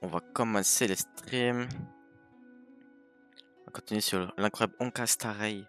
On va commencer les streams. On va continuer sur l'incroyable Honka Star Rail.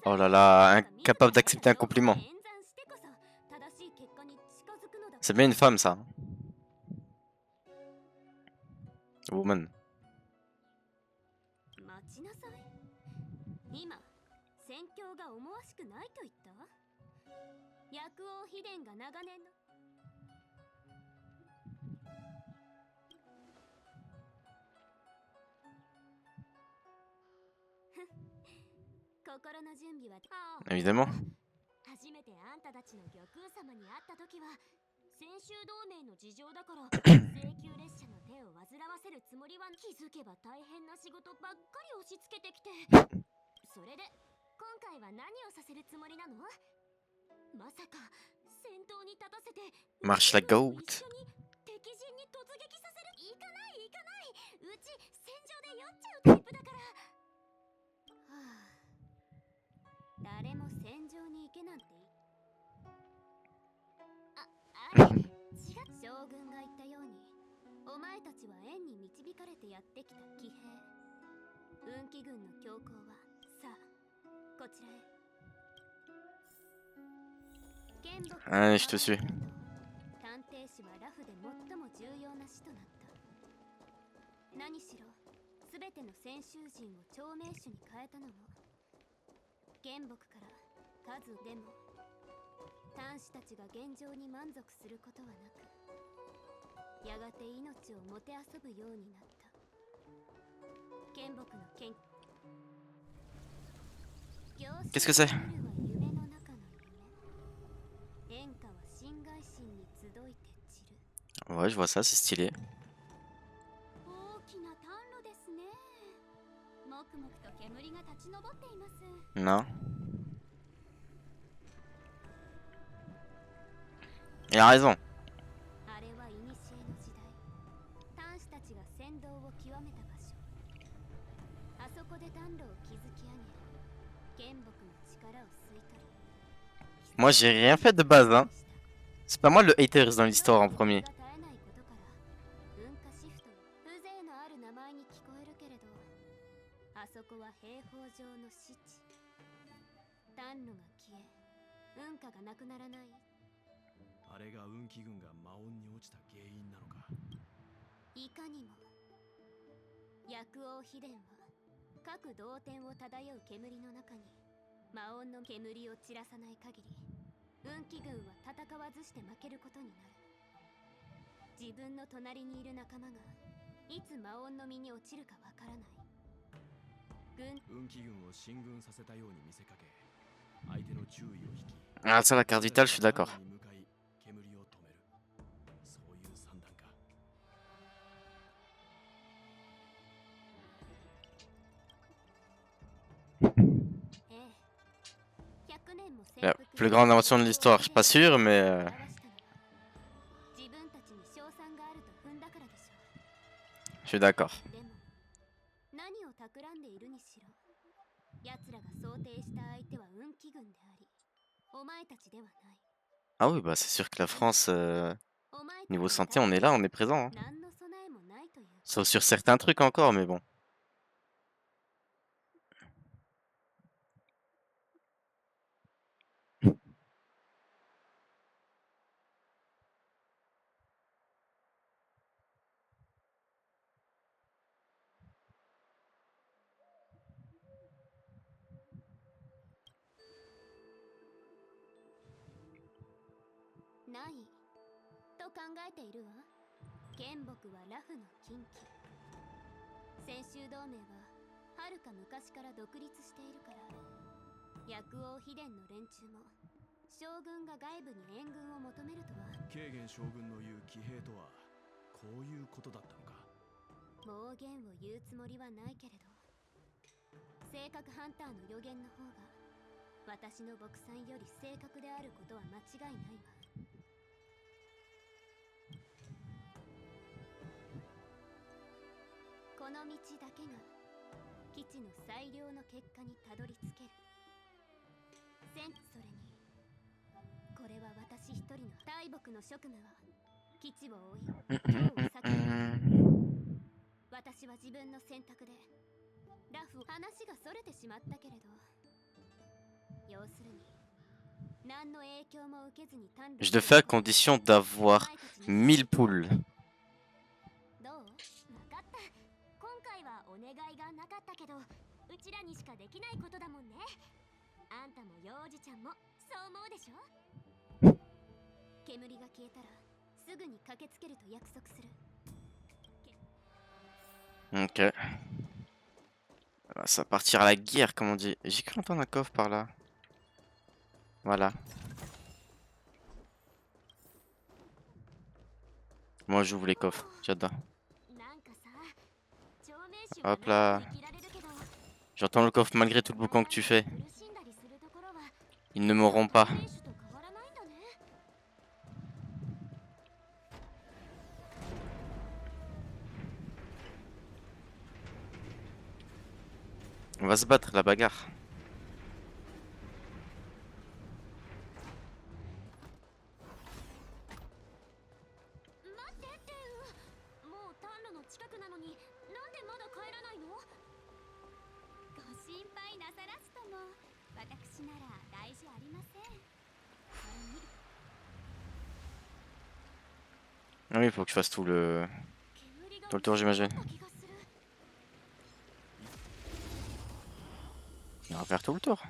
Oh là là, incapable d'accepter un compliment. C'est bien une femme, ça. Woman. Évidemment. Marche la goat. Allez, je te suis. Qu'est-ce que c'est? Ouais, je vois ça, c'est stylé. Non. Il a raison. Moi, j'ai rien fait de base, hein. C'est pas moi le haters dans l'histoire en premier. Ah, ça, la carte vitale, je suis d'accord. La plus grande invention de l'histoire, je suis pas sûr, mais... Je suis d'accord. Ah oui, bah c'est sûr que la France, niveau santé, on est là, on est présent. Hein. Sauf sur certains trucs encore, mais bon. 剣木はラフの禁忌。先州同盟は遥か昔から独立しているから、薬王秘伝の連中も将軍が外部に援軍を求めるとは。慶元将軍の言う騎兵とはこういうことだったのか。妄言を言うつもりはないけれど、性格ハンターの予言の方が私の牧さんより正確であることは間違いないわ。この道だけが基地の最良の結果にたどり着ける。それにこれは私一人の大木の職務は基地を追い今日を避ける。私は自分の選択でラフ話がそれてしまったけれど、要するに何の影響も受けずに単独 Je le fais à condition d'avoir 1000 poules. どう？分かった。今回はお願いがなかったけど、うちらにしかできないことだもんね。あんたも幼児ちゃんもそう思うでしょ。煙が消えたらすぐに駆けつけると約束する。Ok. Ça va partir à la guerre, comme on dit. J'ai cru entendre un coffre par là. Voilà. Moi, j'ouvre les coffres. J'adore. Hop là. J'entends le coffre malgré tout le boucan que tu fais. Ils ne mourront pas. On va se battre, la bagarre. Ah oui, il faut que je fasse tout le tour, j'imagine. On va faire tout le tour.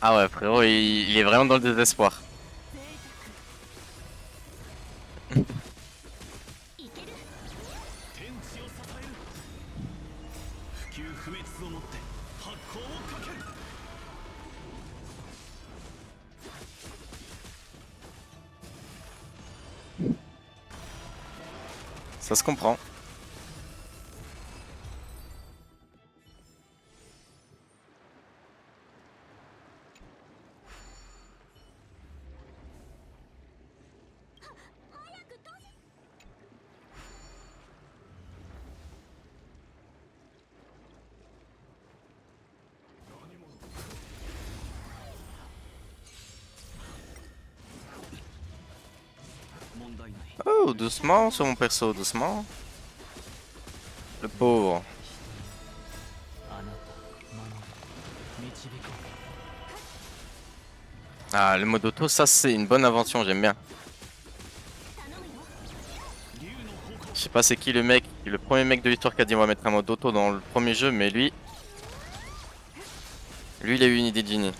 Ah ouais, frérot, il est vraiment dans le désespoir. Ça se comprend. Oh, doucement sur mon perso, doucement. Le pauvre. Ah, le mode auto, ça c'est une bonne invention, j'aime bien. Je sais pas c'est qui le mec, le premier mec de l'histoire qui a dit on va mettre un mode auto dans le premier jeu, mais lui il a eu une idée de génie.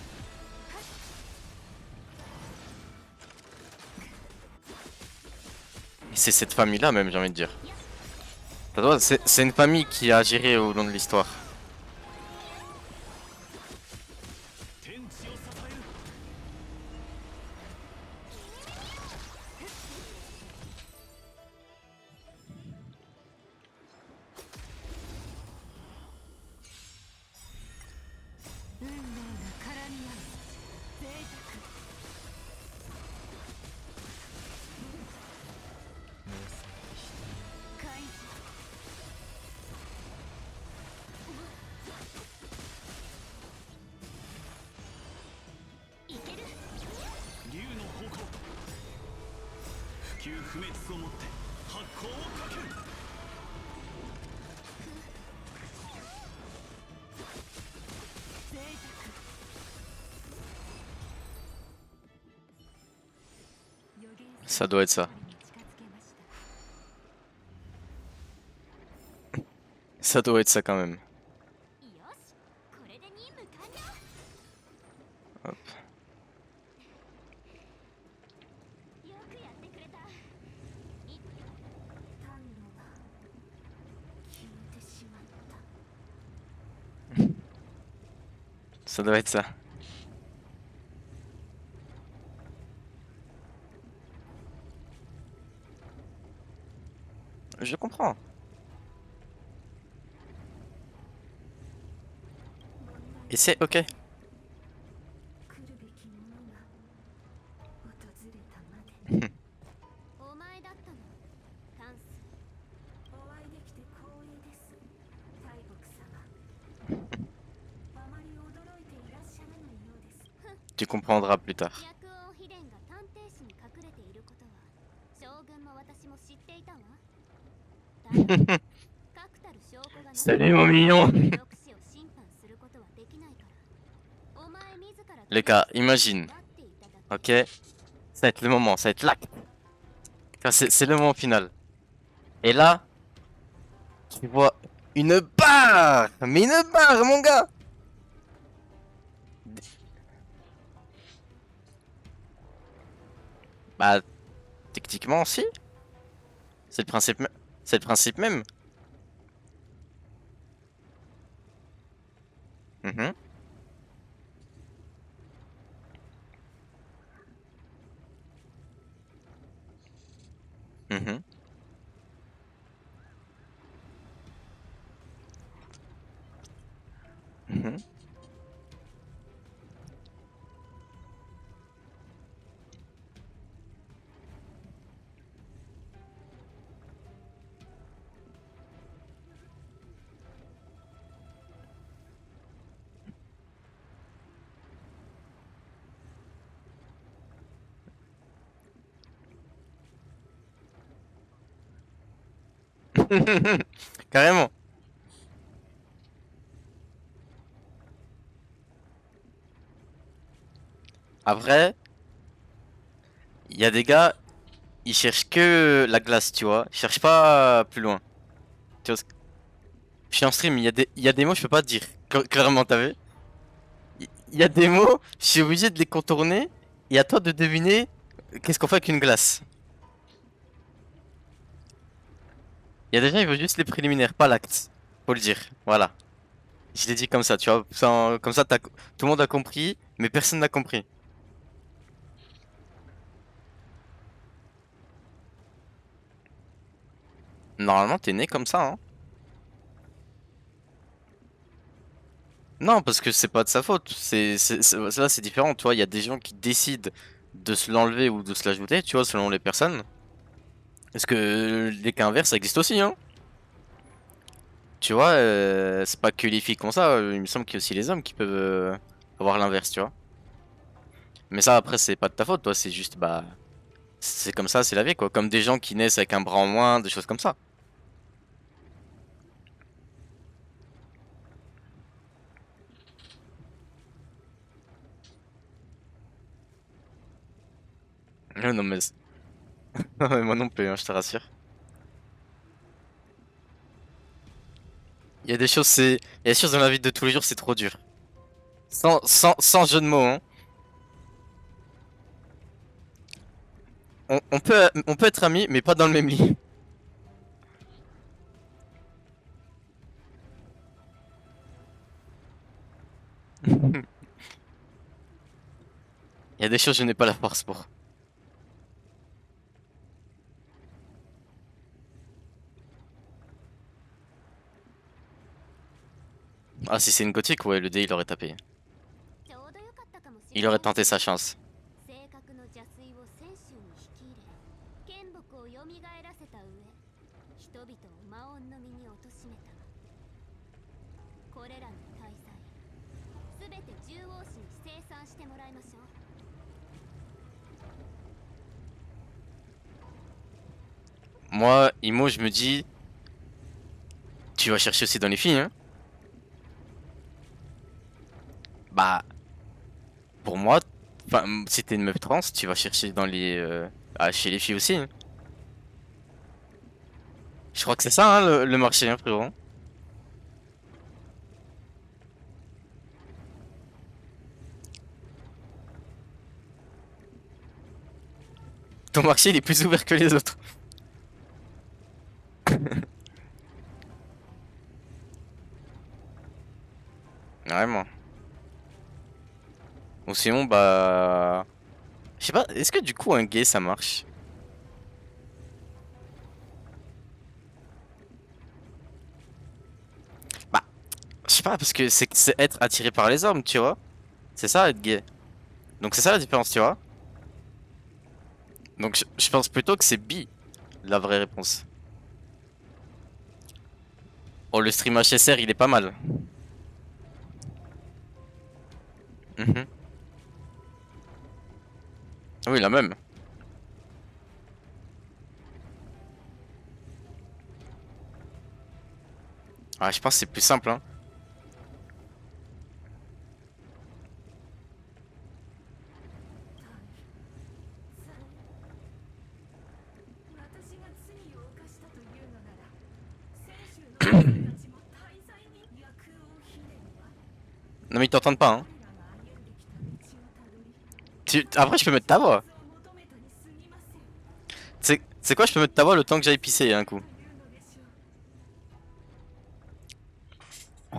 Et c'est cette famille là même, j'ai envie de dire. C'est une famille qui a géré au long de l'histoire. 天地を支える。運命が絡み合う贅沢開示いける竜の方向。不朽不滅をもって発光をかける。贅沢 Ça doit être ça. Ça doit être ça quand même. Hop. Ça doit être ça. Je comprends. Et c'est ok. 来るべきものが訪れたまでお前だったのタンスお会いできて光栄です大木様あまり驚いていらっしゃらないようです Tu comprendras plus tard. 薬王秘伝が探偵士に隠れていることは将軍も私も知っていたわ確たる証拠がない Salut mon mignon. 抑止を審判することはできないからお前自ら Les gars, imagine. Ok. Ça va être le moment, ça va être l'acte. C'est le moment final. Et là, tu vois une barre. Mais une barre, mon gars. Bah, techniquement aussi. C'est le principe, c'est le principe même. Mhm. Mhm. Mhm. Carrément. Après, il y a des gars, ils cherchent que la glace, tu vois. Ils cherchent pas plus loin. Tu vois, je suis en stream, il y a des mots, je peux pas te dire. Clairement, t'as vu? Il y a des mots, je suis obligé de les contourner. Et à toi de deviner qu'est-ce qu'on fait avec une glace. Il y a des gens, ils veulent juste les préliminaires, pas l'acte. Faut le dire. Voilà. Je l'ai dit comme ça, tu vois. Comme ça, tout le monde a compris, mais personne n'a compris. Normalement, t'es né comme ça, hein. Non, parce que c'est pas de sa faute. Là, c'est différent, tu vois. Il y a des gens qui décident de se l'enlever ou de se l'ajouter, tu vois, selon les personnes. Parce que les cas inverses, ça existe aussi, hein. Tu vois, c'est pas que les filles qui ont ça. Il me semble qu'il y a aussi les hommes qui peuvent avoir l'inverse, tu vois. Mais ça, après, c'est pas de ta faute, toi. C'est juste, bah, c'est comme ça, c'est la vie, quoi. Comme des gens qui naissent avec un bras en moins, des choses comme ça. Non, mais moi non plus, hein, je te rassure. Il y a des choses, il y a des choses dans la vie de tous les jours, c'est trop dur. Sans jeu de mots, hein. On peut être amis, mais pas dans le même lit. Il y a des choses, je n'ai pas la force pour. Ah, si c'est une gothique, ouais, le dé, il aurait tapé. ちょうどよかったかもしれ Il ない aurait わ tenté ね。 sa chance. 正確の邪推を泉州に引き入れ剣木を蘇らせた上人々を魔音の身に貶めた。これらの大罪すべて獣王氏に清算してもらいましょう。 Moi, Imo, je me dis, tu vas chercher aussi dans les filles, hein. Bah, pour moi, enfin, si t'es une meuf trans, tu vas chercher dans les, chez les filles aussi, hein. Je crois que c'est ça, hein, le marché, hein, frérot. Ton marché, il est plus ouvert que les autres. Vraiment. Ou sinon, bah, je sais pas, est-ce que du coup, un gay, ça marche? Bah, je sais pas, parce que c'est être attiré par les hommes, tu vois. C'est ça, être gay. Donc c'est ça la différence, tu vois. Donc je pense plutôt que c'est bi, la vraie réponse. Oh, le stream HSR, il est pas mal. Mhm. Oui, la même. Ah, je pense que c'est plus simple, hein. 私が罪を犯したというのなら泉州の女性たちも大罪に役をひねるわ。 Non mais ils t'entendent pas, hein. 彼らが歩んできた道をたどり Après, je peux mettre ta voix. 求めたに過ぎません C'est quoi, je peux mettre ta voix le temps que j'aille pisser, un coup. というのでしょ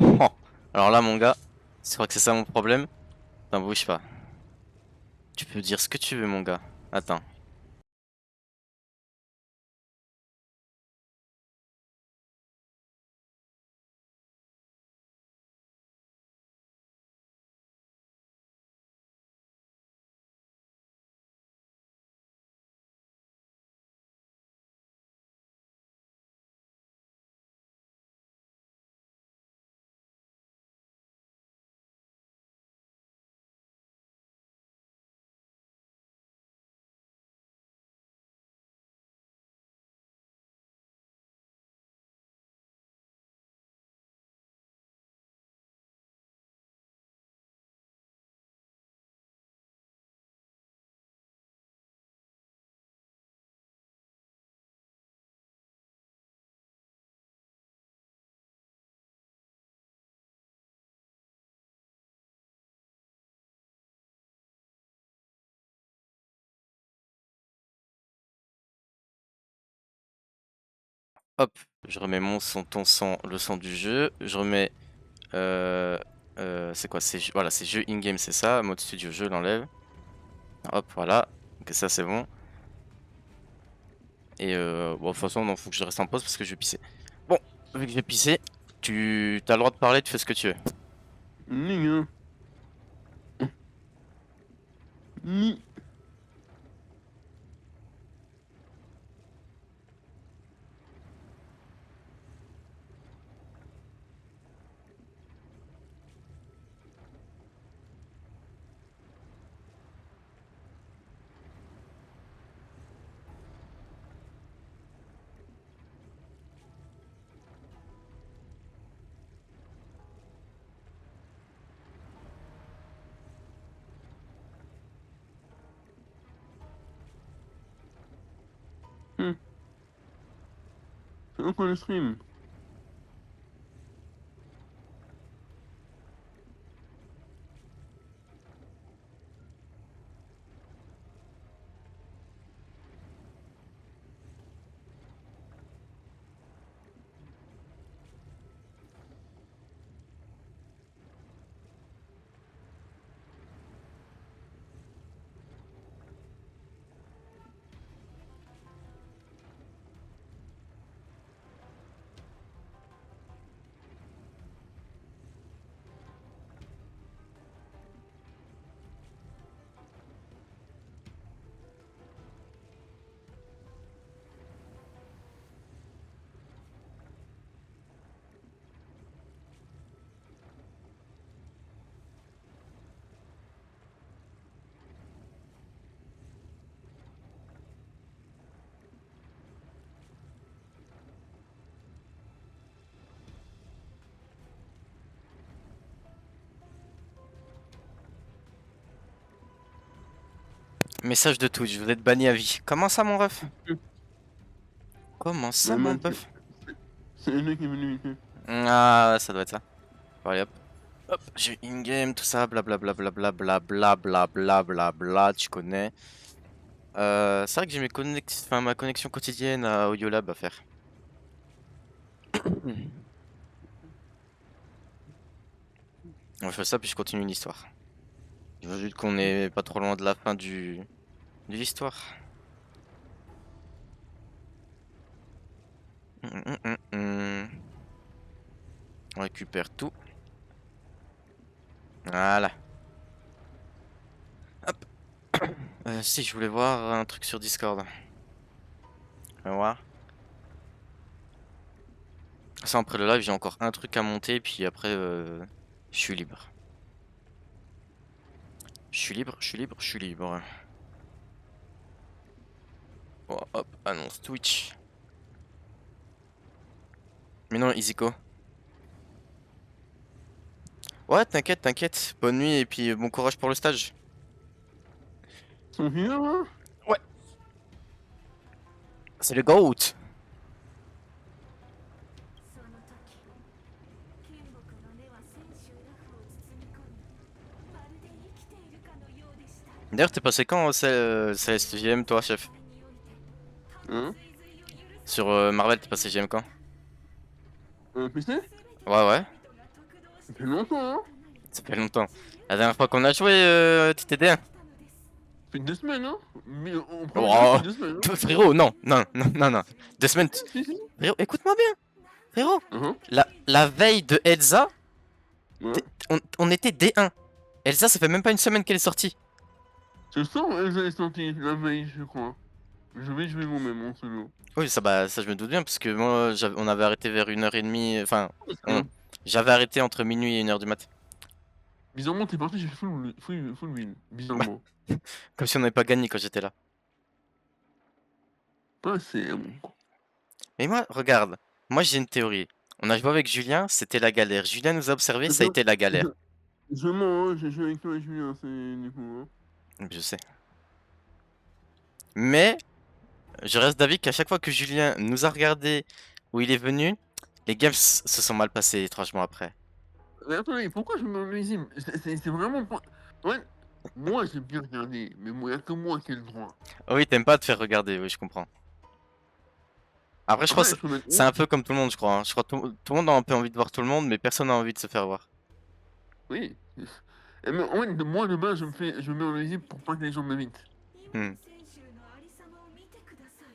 う。 Oh. Alors là, mon gars, je crois que c'est ça mon problème. Attends, bouge pas. Tu peux dire ce que tu veux, mon gars. Attends. Hop, je remets mon son, ton son, le son du jeu. Je remets. Euh, c'est quoi? Voilà, c'est jeu in-game, c'est ça. Mode studio jeu, l'enlève. Hop, voilà. Donc ça, c'est bon. Et bon, de toute façon, non, faut que je reste en pause parce que je vais pisser. Bon, vu que je vais pisser, tu as le droit de parler, tu fais ce que tu veux. Ni, ni. C'est quoi le stream? Message de Twitch, vous êtes banni à vie. Comment ça, mon ref? Comment ça, mon Maman, bœuf? c'est le mec qui est venu ici. Ah, ça doit être ça. Bon, allez hop. Hop, j'ai in-game, tout ça, blablabla, blablabla, blablabla, tu connais. C'est vrai que j'ai ma connexion quotidienne à Audiolab à faire. On va faire ça puis je continue l'histoire. Je veux juste qu'on est pas trop loin de la fin de l'histoire. On récupère tout. Voilà. Hop. Si, je voulais voir un truc sur Discord. On va voir. Ça, après le live, j'ai encore un truc à monter, puis après, je suis libre. Je suis libre, je suis libre, je suis libre. Oh, hop, annonce Twitch. Mais non, Iziko. Ouais, t'inquiète, t'inquiète. Bonne nuit et puis bon courage pour le stage. Ils sont vieux, hein? C'est le GOAT. その時剣木の根は千秋ラフを包み込みまるで生きているかのようでした。 D'ailleurs, t'es passé quand Céleste GM, toi, chef? それにおいて Hein? 追随を許す Sur Marvel, t'es passé GM quand? PC? Ouais, ouais. Ça fait longtemps, hein? Ça fait longtemps. La dernière fois qu'on a joué, t'étais D1. Ça fait 2 semaines, hein? Mais on prend Oh. ça fait 2 semaines, hein? Frérot, non, non, non, non, non. 2 semaines. Si, si. Frérot, écoute-moi bien. Frérot, Hein? la veille de Elsa, Ouais. on était D1. Elsa, ça fait même pas une semaine qu'elle est sortie. Ce soir, elles avaient sorti la veille, je crois. Je vais jouer moi-même en solo. Oui, ça, bah, ça je me doute bien, parce que moi, on avait arrêté vers 1h30. Enfin, Hein? j'avais arrêté entre minuit et 1h du mat. Bizarrement, t'es parti, j'ai fait full win. Bizarrement. Comme si on n'avait pas gagné quand j'étais là. Pas assez, mon con. Mais moi, regarde, moi j'ai une théorie. On a joué avec Julien, c'était la galère. Julien nous a observé, ça a été la galère. Je mens, hein, j'ai joué avec toi et Julien, c'est du coup, hein. Je sais. Mais, je reste d'avis qu'à chaque fois que Julien nous a regardé où il est venu, les games se sont mal passés étrangement après. Mais attendez, pourquoi je me lésime? C'est vraiment pas... Ouais, moi j'ai bien regardé, mais moi, y'a que moi qui ai le droit. Oh oui, t'aimes pas te faire regarder, oui, je comprends. Après, je crois que c'est un peu comme tout le monde, je crois. Hein. Je crois que tout le monde a un peu envie de voir tout le monde, mais personne n'a envie de se faire voir. Oui. Et mais, en fait, moi de base, je me mets en lésime pour pas que les gens m'invitent. Hmm. 千秋のありさまを見てください。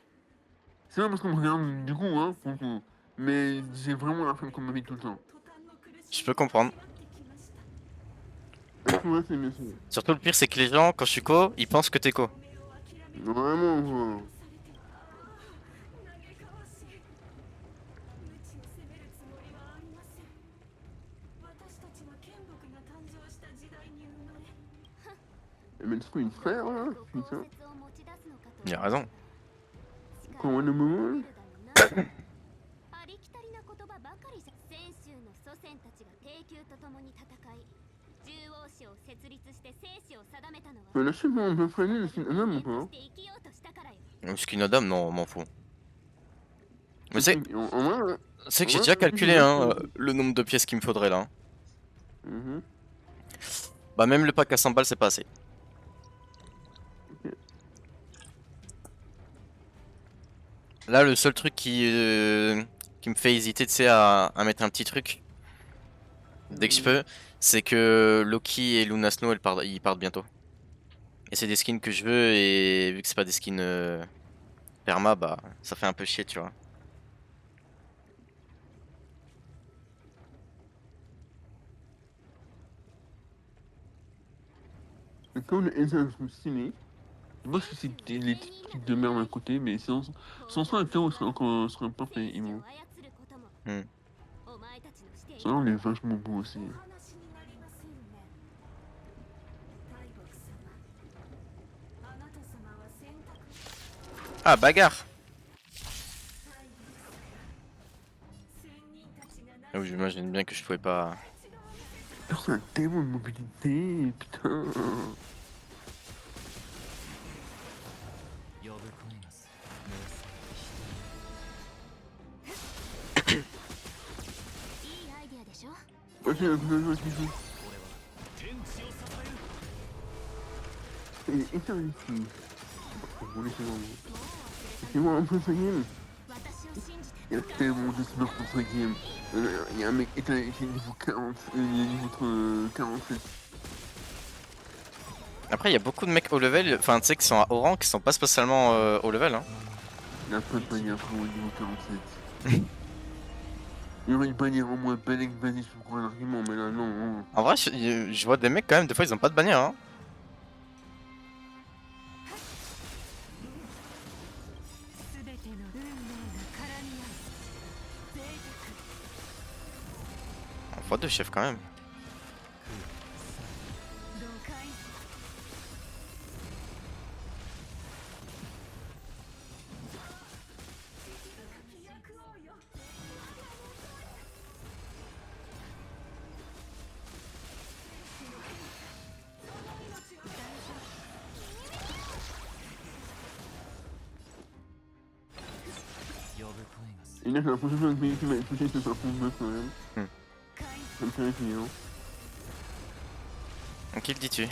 C'est pas parce qu'on me regarde du coup, hein, pour le coup. Mais j'ai vraiment la flemme qu'on m'invite tout le temps. 途端の苦しJe peux comprendre. みが迫ってきました。 Ouais, c'est bien sûr. Surtout le pire, c'est que les gens, quand je suis co, ils pensent que t'es co. 目を諦めて Vraiment, quoi. されて嘆かわしい。無知を責めるつもりはありません。私たちは剣木が誕生した時代に生まれ、 Et mais c'est quoi une frère, là? ご公 Putain. 説を持ち出すのかと Il a raison. Quand on est moment, ありきたりな言葉ばかりじゃ。泉州の祖先たちが帝宮と共に戦い、獣王氏を設立して生死を定めたのは là, je sais pas, on peut freiner le skin homme ou pas? して生きようとしたからよ。 Skin Adam, non, on m'en fout. Mais c'est En vrai, que j'ai Ouais, déjà ouais, calculé ouais, hein, ouais. le nombre de pièces qu'il me faudrait là. Hein. Mhm. Bah même le pack à 100 balles, c'est pas assez. Là, le seul truc qui me fait hésiter, tu sais, à mettre un petit truc, dès que je peux, c'est que Loki et Luna Snow, ils partent bientôt. Et c'est des skins que je veux, et vu que c'est pas des skins perma, bah ça fait un peu chier, tu vois. Et comme les Elsa sont stylés, je sais pas si c'est les trucs de merde à côté, mais sans ça, le chaos serait parfait, ils vont. うん。 お前たちの視点 Ça, on est vachement beau aussi. お話になりませんね。大木様、あなた様は選択 Ah, bagarre! 仙人たちが Ah oui, j'imagine bien que je pouvais pas. C'est un tellement de mobilité, putain. j'ai l'impression qu'il joue. 天地を支える Et ici. Bon, laissez-moi. Laissez-moi un peu ce game. 私を信じて Il y a tellement de smurfs pour ce game. Il y a un mec qui est niveau 40, il est niveau 47. Après, il y a beaucoup de mecs haut level, enfin, tu sais, qui sont à haut rang, qui sont pas spécialement haut level. Hein. Il a pas de bannière pour le niveau 47. Il y aurait une bannière en moins belle et basée sur un argument, mais là, non. En vrai, je vois des mecs quand même, des fois, ils ont pas de bannière. Hein. 全ての運命が絡み合う贅沢 On voit deux chefs quand même. 同解 呼ぶ声がす Et là, j'ai l'impression que le qui m'a touché, c'est pas fond de meuf quand même. Ça me fait réfléchir. Qui le dis-tu?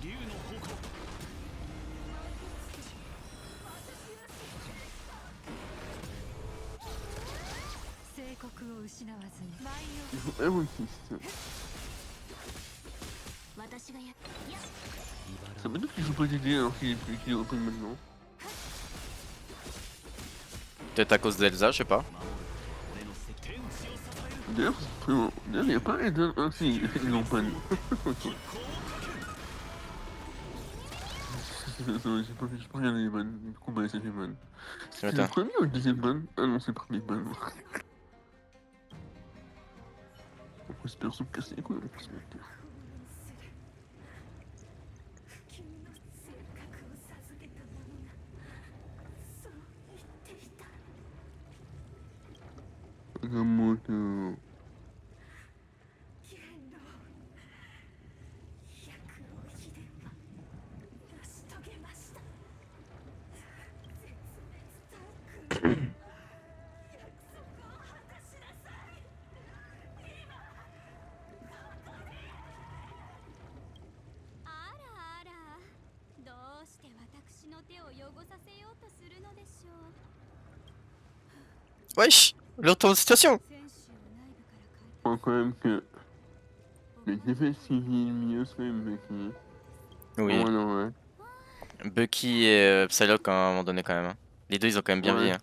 竜の矛 聖国を失わずに舞 Il faut un autiste. 私がやっいや Ça veut dire qu'il joue pas DD alors qu'il est open maintenant. Peut-être à cause d'Elsa, je sais pas. 俺の責天地を支える D'ailleurs, il n'y a pas Eden. Ah, si, ils l'ont pas. Ok. J'ai pas regardé les bans. Du coup, bah, ça fait ban. C'est le Attends. premier ou le deuxième ban? Ah non, c'est le premier ban. Pourquoi ce perso me casse les couilles, on peut se mentir. Remonte. あらあらどうして私の手を汚させようとするのでしょう Wesh! Le retour de situation! 選手を内部から Je crois quand même que les défaites civils mieux serait Bucky. Oui. Oh non, ouais. Bucky et Psylocke à un moment donné quand même. Hein. Les deux, ils ont quand même bien Ouais. vieilli. Hein.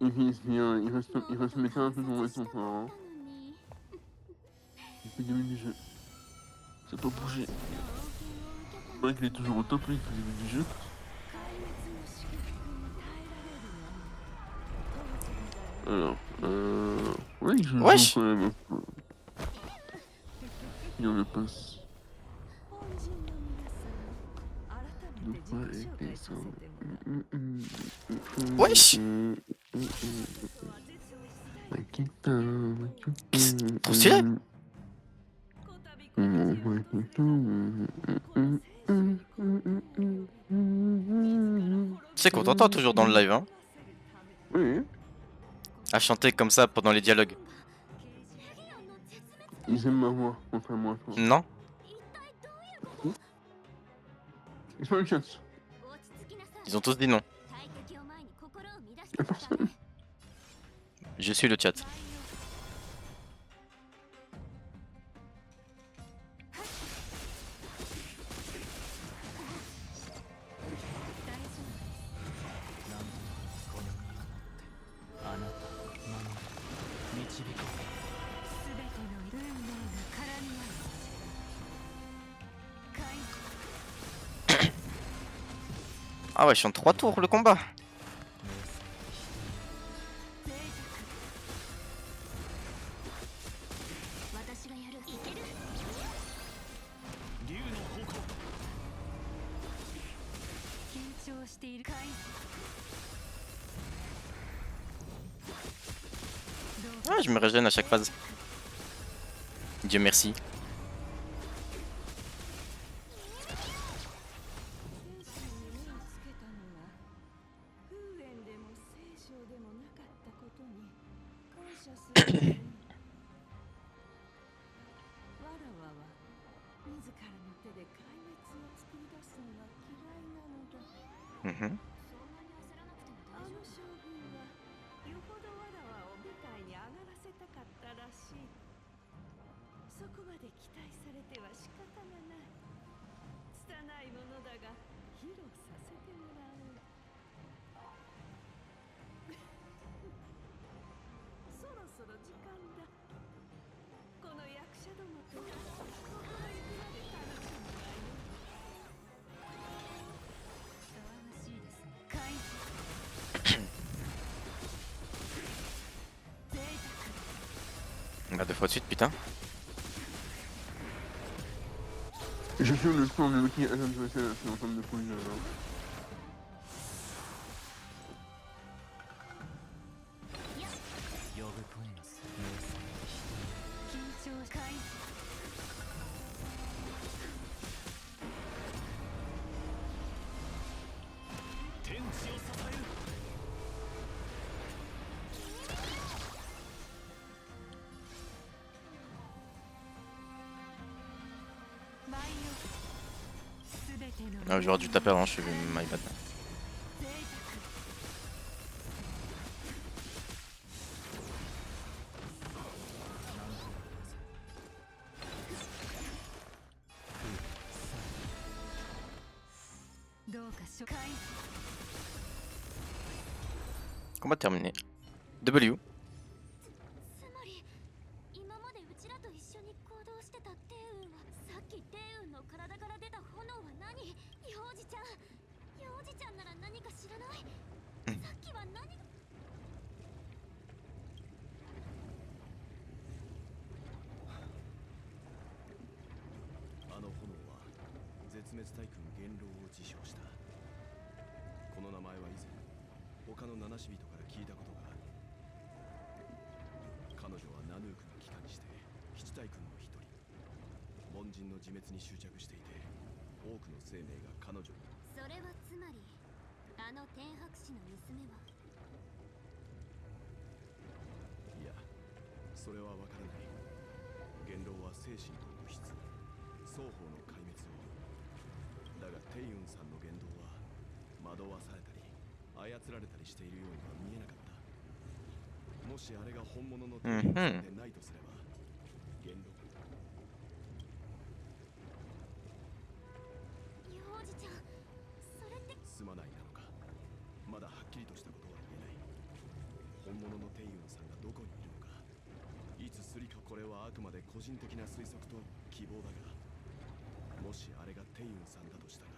Il vise bien, il reste mettre un peu dans son temps. なのに Il fait gagner du jeu. Ça peut bouger. C'est vrai qu'il est toujours au top, lui, il fait gagner du jeu. Alors, ouais, il joue Wesh. quand même un peu. Il en a passe. 本人の皆さん改めて自己紹介させてもらう Wesh. Trop stylé. Tu sais qu'on t'entend toujours dans le live, hein, Oui, à chanter comme ça pendant les dialogues. ils aiment ma voix, contrairement à toi. Non? Ils sont le chat. 落ち着きなさい Ils ont tous dit non. 大敵を前に心を乱し Y'a て personne. Je suis le chat. Ah ouais, je suis en 3 tours le combat. 私がやるいける竜の矛 緊張しているかい Ah, je me régène à chaque phase. Dieu merci. 戦士に目をつけたのは風縁でも聖将でもなわらわは自らの手で壊滅を作り出すのは嫌いなのだ。Mhm. そんなに焦らなくてもあの大丈夫。将軍はよほどわらわを舞台に上がらせたかったらしい。そこまで期待されては仕方がない。拙いものだが披露させてもらおう。そろそろ時間だ。この役者どもと心ゆくまで楽しむがよい。騒がしいですね。開示。贅沢。Bah 2 fois de suite, putain. Je suis le son de qui c'est en train de couler là. 呼ぶ声のす緊張開示。天地を支える。舞よ。すべての。 Ah, j'aurais dû taper avant, je suis my bad. 贅沢。どうか初回。 Combat terminé. W. つまり今までうちらと一緒に行動してた帝雲はさっき帝雲の体から出た炎は何？幼児ちゃん。幼児ちゃんなら何か知らない？さっきは何が？あの炎は絶滅大君元老を自称した。この名前は以前他の七死人から聞いたことがある。彼女はナヌークの機関にして七大君の一人。門人の自滅に執着していて多くの生命が彼女に。それはつまりあの天白氏の娘は。いや、それはわからない。元老は精神と物質双方の壊滅を。だがテイウンさんの言動は惑わされたり操られたりしているようには見えなかった。もしあれが本物のテイウンさんでないとすれば、元老。幼児ちゃん、それってすまないなのか。まだはっきりとしたことは言えない。本物のテイウンさんがどこにいるのか、いつすりか。これはあくまで個人的な推測と希望だが、もしあれがテイウンさんだとしたら、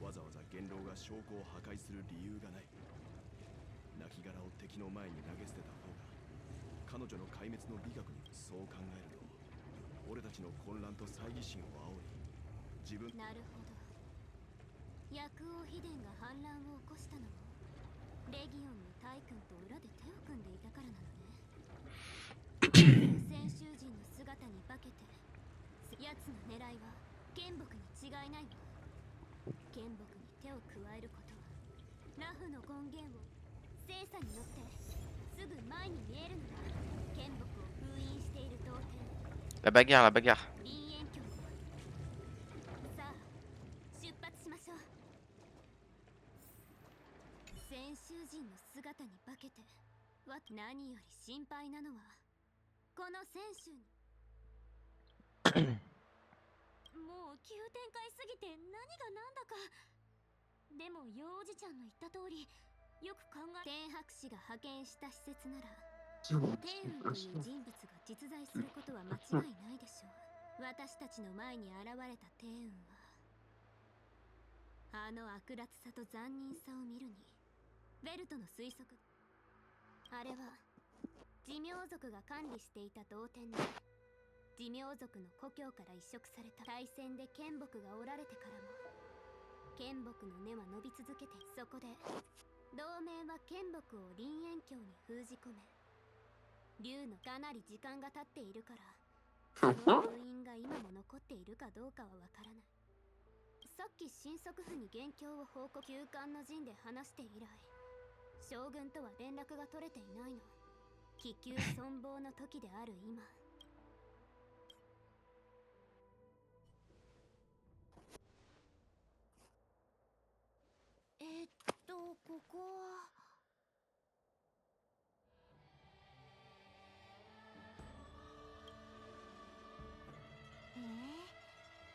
わざわざ元老が証拠を破壊する理由がない。亡骸を敵の前に投げ捨てた方が彼女の壊滅の美学に。そう考えると俺たちの混乱と猜疑心を煽り自分。なるほど。薬王秘伝が反乱を起こしたのもレギオンの大君と裏で手を組んでいたからなのね。先衆人の姿に化けて奴の狙いは剣木に違いないわ。剣木に手を加えることはラフの根源を精査によってすぐ前に見えるのが剣木を封印している同点。 La bagarre, la bagarre. 林縁橋。さあ出発しましょう。先衆人の姿に化けて何より心配なのはこの選手に。もう急展開すぎて何が何だか。でも幼児ちゃんの言った通りよく考え。天白氏が派遣した施設なら天雲という人物が実在することは間違いないでしょう。私たちの前に現れた天雲はあの悪辣さと残忍さを見るにベルトの推測。あれは寿命族が管理していた同点で寿命族の故郷から移植された。大戦で剣木が折られてからも剣木の根は伸び続けて、そこで同盟は剣木を林縁橋に封じ込め、竜のかなり時間が経っているからその封印が今も残っているかどうかはわからない。さっき神速府に元凶を報告。旧館の陣で話して以来将軍とは連絡が取れていないの。気球存亡の時である今、ここは。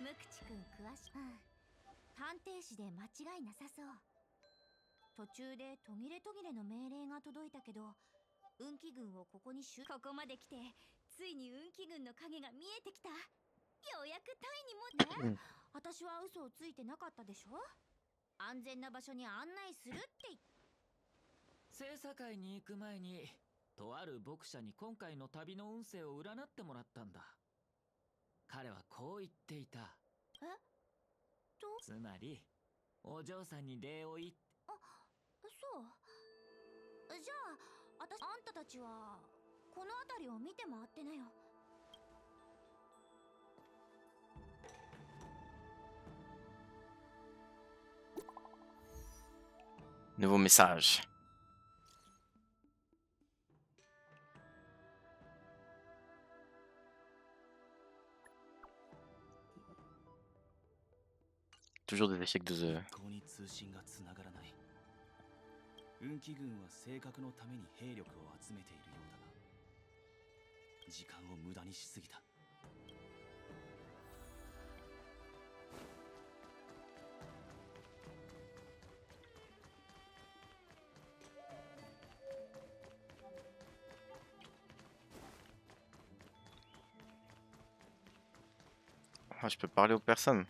無口くん詳しい。探偵士で間違いなさそう。途中で途切れ途切れの命令が届いたけど、運気軍をここにここまで来て、ついに運気軍の影が見えてきた。ようやくタイにもね。私は嘘をついてなかったでしょ。安全な場所に案内するって言って。精査会に行く前に、とある牧者に今回の旅の運勢を占ってもらったんだ。彼はこう言っていた。つまり、お嬢さんに礼を言って。そう。じゃあ、あんたたちはこの辺りを見て回ってなよ。Nouveau message. Toujours des échecs de 一向に通信がつながらない。運気軍は正確のために兵力を集めているようだが、時間を無駄にしすぎた。Ah, je peux parler aux personnes.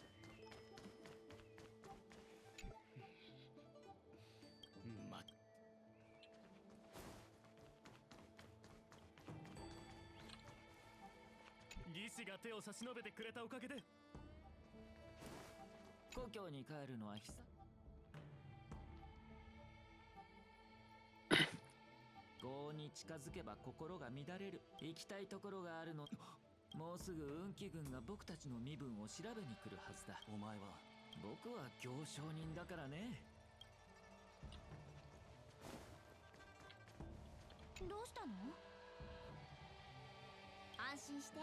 義士が手を差し伸べてくれたおかげで。故郷に帰るのは久。業に近づけば心が乱れる。行きたいところがあるの。もうすぐ運気軍が僕たちの身分を調べに来るはずだ。お前は。僕は行商人だからね。どうしたの？安心して。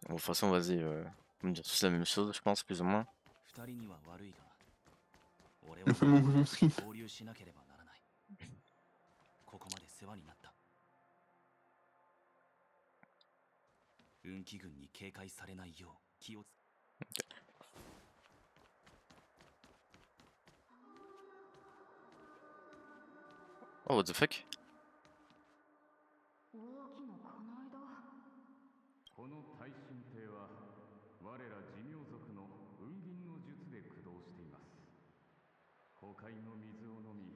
Bon, de toute façon, vas-y, on va dire tous la même chose, je pense, plus ou moins. 二人には悪いが、俺は Le fameux gros slip. 合流しなければならない。ここまで世話になった。運気軍に警戒されないよう気をつ。Oh, what the fuck? 大きな金井だ。この耐震艇は我ら寿命族の運銀の術で駆動しています。湖海の水を飲み、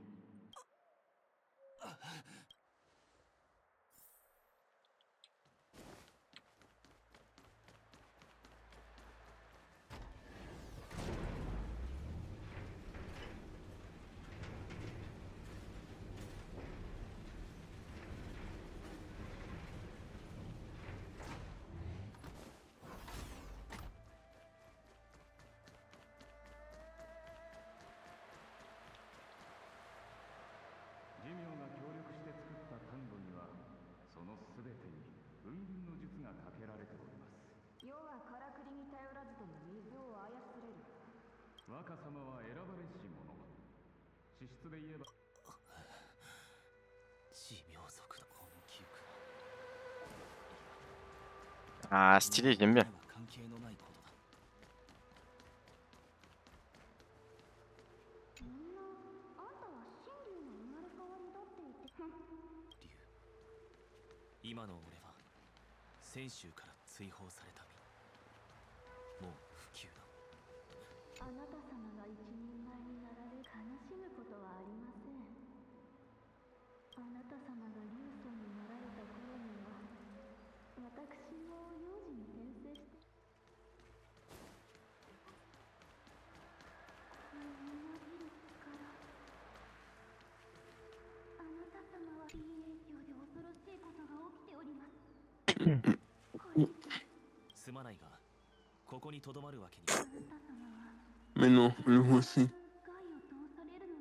寿命が協力して作った丹炉にはそのすべてに運銀の術がかけられております。世はからくりに頼らずとも水を操れる。若様は選ばれし者。資質で言えば寿命族の本気か。Ah, stylé, j'aime bien. 関係のないことだ。みんな、あんたは神竜の生まれ変わりだって言って。竜。今の俺は先週から追放された身。もう不朽だ。あなた様が一人前になられ悲しむことはありません。あなた様が竜尊になられた頃には、私も幼児に転生して。この伸びる力。あなた様は いい影響で恐ろしいことが起きております。これ。すまないが、こここにとどまるわけに。 Mais non, le voici.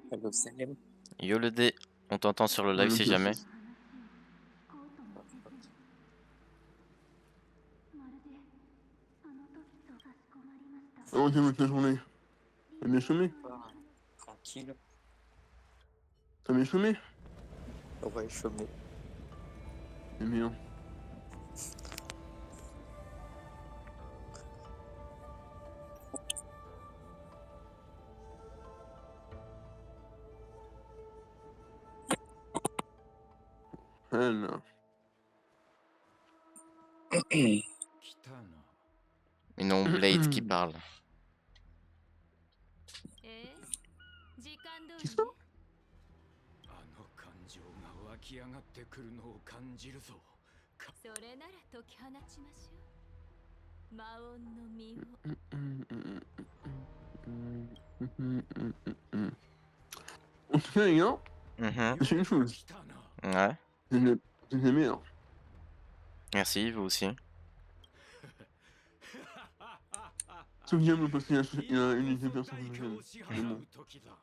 Hello Salim. Yo le dé, on t'entend sur le live si jamais. Oh, t'as ta journée. T'as bien chômé? Ah, tranquille. T'as bien chômé? Ouais, chômé. C'est bien. Alors. 来たな。 Et non Blade qui parle. 時間通 Qui り ça? ねあの感情が湧き上がってくるのを感じるぞ。それなら解き放ちましょう魔音の実を En tout cas, les gars, Mhm. c'est une chose. 来たな。 Ouais, C'est les meilleurs. merci, vous aussi. Sauf Diablo parce qu'il a une unité personne que 今 j'aime. こそ大気を支払う時だ。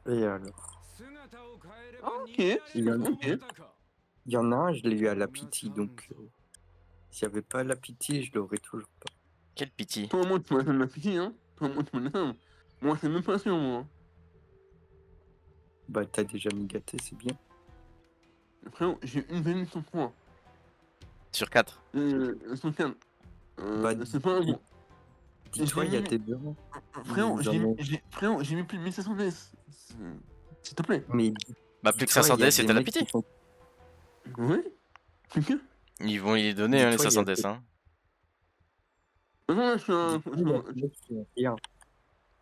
Et alors? 姿を変えれあば ok いや ok. Il y en a un, je l'ai eu à la pitié, donc s'il n'y avait pas la pitié, je l'aurais toujours pas. Quel pitié. Toi, moi, tu m'as fait ma pitié, hein. Toi, moi, tu m'as fait. Moi, c'est même pas sûr, moi. Bah, t'as déjà mis gâté, c'est bien. Frérot, j'ai une Vénus sur 3. Sur 4. Sur 4. Bah, C'est pas un bon. dis-toi, il y a mis- des bureaux. Frérot, Ils en ont- j'ai mis plus de 1500 DS. S'il te plaît. Mais Bah plus que dis-toi, 500 il y a DS des c'était la mecs pitié. qui font- Ouais. C'est que. Ils vont y les donner hein, les Dis-toi, il y 500 a DS des- hein. Maintenant, là, je suis un. dis-toi, il y a des mecs qui ont rien.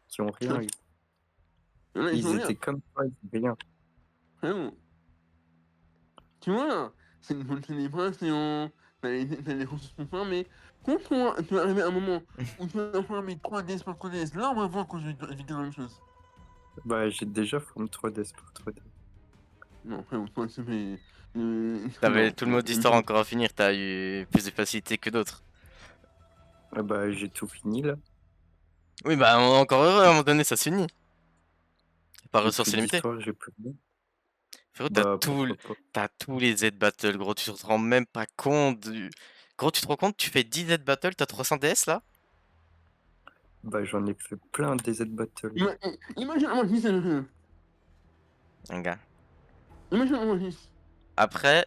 Qui ont rien. Là, ils sont Ils rien. étaient comme toi, ils ont rien. Frérot. Tu vois là, c'est une bonne célébration, t'as les ressources pour faire, mais quand tu vas arriver à un moment où tu vas farmer 3DS par 3DS, là on va voir quand je vais dire la même chose. Bah, j'ai déjà formé 3DS pour 3DS. Non, frérot, toi tu fais. T'avais non, tout le mode d'histoire encore à finir, t'as eu plus de facilité que d'autres. Ah bah, j'ai tout fini là. Oui bah on est encore heureux à un moment donné ça s'unit. Par J'ai ressources plus illimitées. d'histoire, j'ai plus de... Frérot Bah, pourquoi pas. t'as tous les Z-Battle gros, tu te rends même pas compte Gros tu te rends compte, tu fais 10 Z-Battle, t'as 300 DS là? Bah, j'en ai fait plein des Z-Battle. Imagine un 10 c'est le Un gars. Imagine un 10. Après,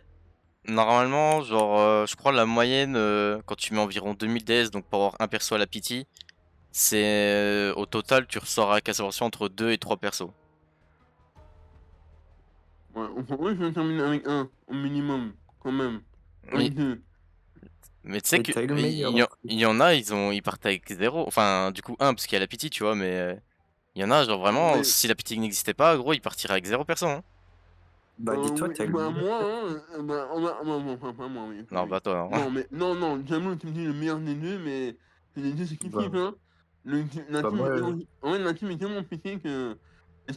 normalement, genre, je crois la moyenne, quand tu mets environ 2000 DS, donc pour avoir un perso à la pity, c'est au total, tu ressors avec la version entre 2 et 3 persos. Ouais, je vais terminer avec un, au minimum, quand même. Oui, Avec deux. mais tu sais Et que t'as eu le meilleur. il y en a, ils partent avec 0. Enfin, du coup, un parce qu'il y a la pity, tu vois, mais il y en a, genre vraiment, Ouais. si la pity n'existait pas, gros, ils partiraient avec 0 perso. Hein. Bah, dis-toi, Oui, t'as eu le bah meilleur. moi, enfin, pas moi, oui. Non, Oui. bah toi. Hein. Non, mais non, Jamon, tu me dis le meilleur des deux, mais les deux, c'est Bah, kiff, hein. La bah team moi, est ouais, la team est tellement pétée que.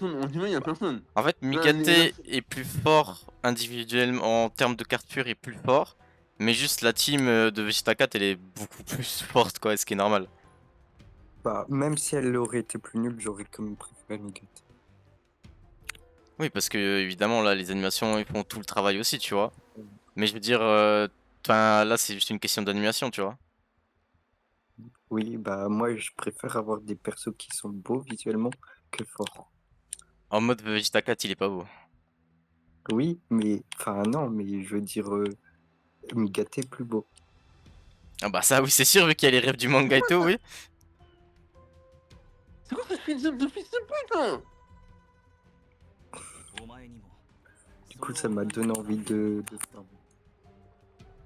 On dirait, il y a personne. En fait, Là, Migate est plus fort individuellement en termes de cartes pures, est plus fort. Mais juste la team de Vegeta 4, elle est beaucoup plus forte, quoi, ce qui est normal. bah, même si elle aurait été plus nulle, j'aurais quand même préféré Migate. Oui, parce que évidemment, là, les animations, ils font tout le travail aussi, tu vois. Mais je veux dire, là, c'est juste une question d'animation, tu vois. Oui, bah, moi, je préfère avoir des persos qui sont beaux visuellement que forts. En mode Vegeta 4, il est pas beau. Oui, mais, enfin, non, mais je veux dire, Migate est plus beau. Ah bah ça, oui, c'est sûr, vu qu'il y a les rêves du manga et tout, oui. C'est quoi ce fils de pute, là? Du coup, ça m'a donné envie de faire.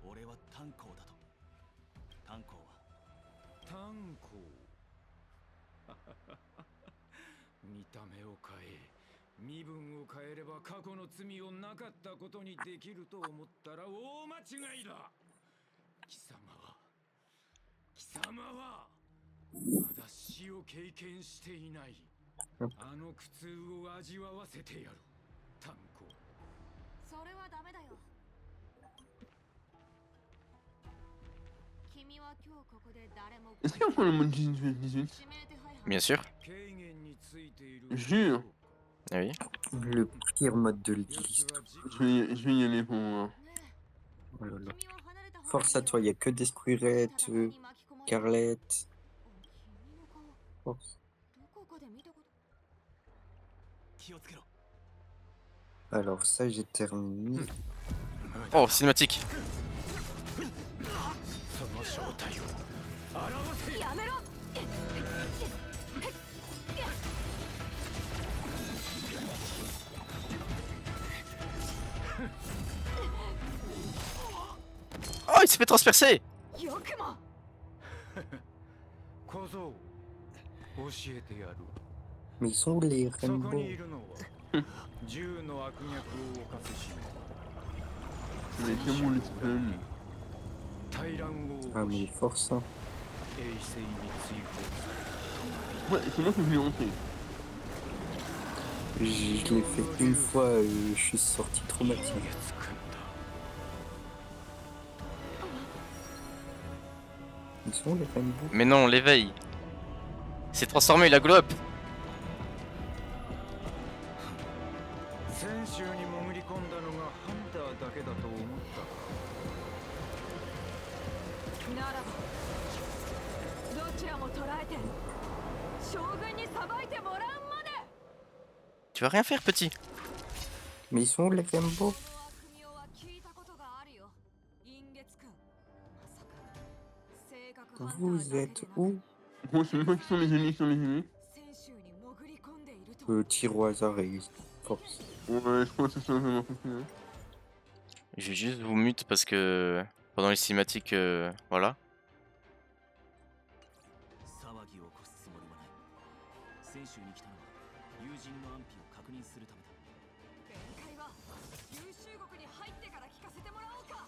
俺は炭鉱だと。炭鉱は炭鉱。見た目を変え、身分を変えれば過去の罪をなかったことにできると思ったら大間違いだ。貴様はまだ死を経験していない。あの苦痛を味わわせてやる。炭鉱。それはダメだよ君 Est-ce qu'il y a encore le mode 18? Bien sûr. Jure. Ah oui. Le pire mode de l'histoire. Je vais y aller pour moi. Oh là là. Force à toi, il n'y a que des squirettes, Carlette. Force. Alors ça, j'ai terminé. Oh, cinématique. Oh, il s'est fait transpercer. 小僧教えてやる Mais ils sont où les そこ Rainbow? にいるのは10の悪逆を犯す使命 Mais comment les spell? 大乱を Ah 起こ mais し force, hein. 衛星に追放する Ouais, c'est moi qui vais rentrer. Je l'ai fait une fois, je suis sorti traumatisé. 月くんだ Ils sont où les Rainbow? Mais non, on l'éveille. Il s'est transformé, il a glow up. 泉州に潜り込んだのがハンターだけだと思ったかならばどちらも捕らえて将軍に裁いてもらうまで Tu vas rien faire, petit. Mais ils sont où les Rainbow? この悪名は聞いたことがあるよ陰月君まさか正確ハンター Vous だけで êtes なく où? Bon, c'est moi qui sont les ennemis, qui sont les ennemis. 泉州に潜り込んでいると Tir au hasard et force. Ouais, je pense que ça va marcher. Je vais juste vous mute parce que pendant les cinématiques, voilà. 騒ぎを起こすつもりはない泉州に来たのは友人の安否を確認するためだ見解は優秀国に入ってから聞かせてもらおうか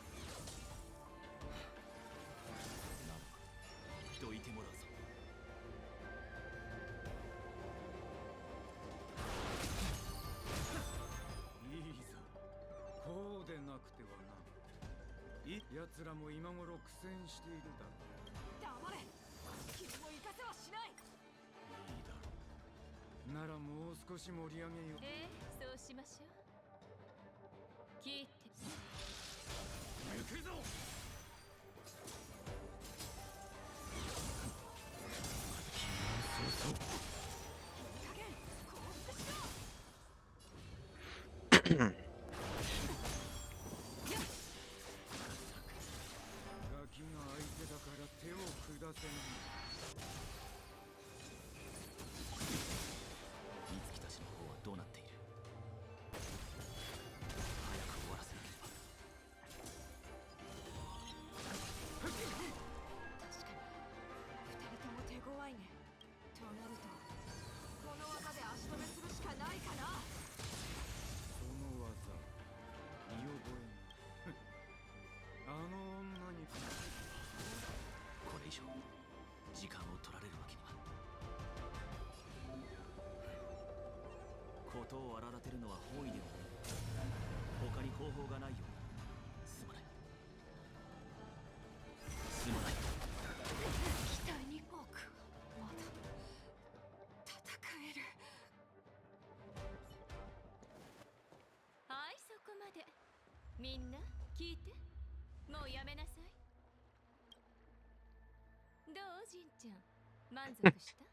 どいてもらうぞいいぞこうでなくてはない奴らも今頃苦戦しているだろう黙れ君も行かせはしないいいだろうならもう少し盛り上げようそうしましょう聞いて行くぞ加減降伏しろガキが相手だから手を下せない美月たちの方はどうなっている早く終わらせなければ確かに二人とも手強いねとなるとこの技で足止めするしかないかなその技見覚えがあの女にこれ以上時間を取られるわけには事を荒立てるのは本意ではない他に方法がないようだすまないすまない期待に僕はまだ戦えるはいそこまでみんな聞いてもうやめなさいどうじんちゃん満足した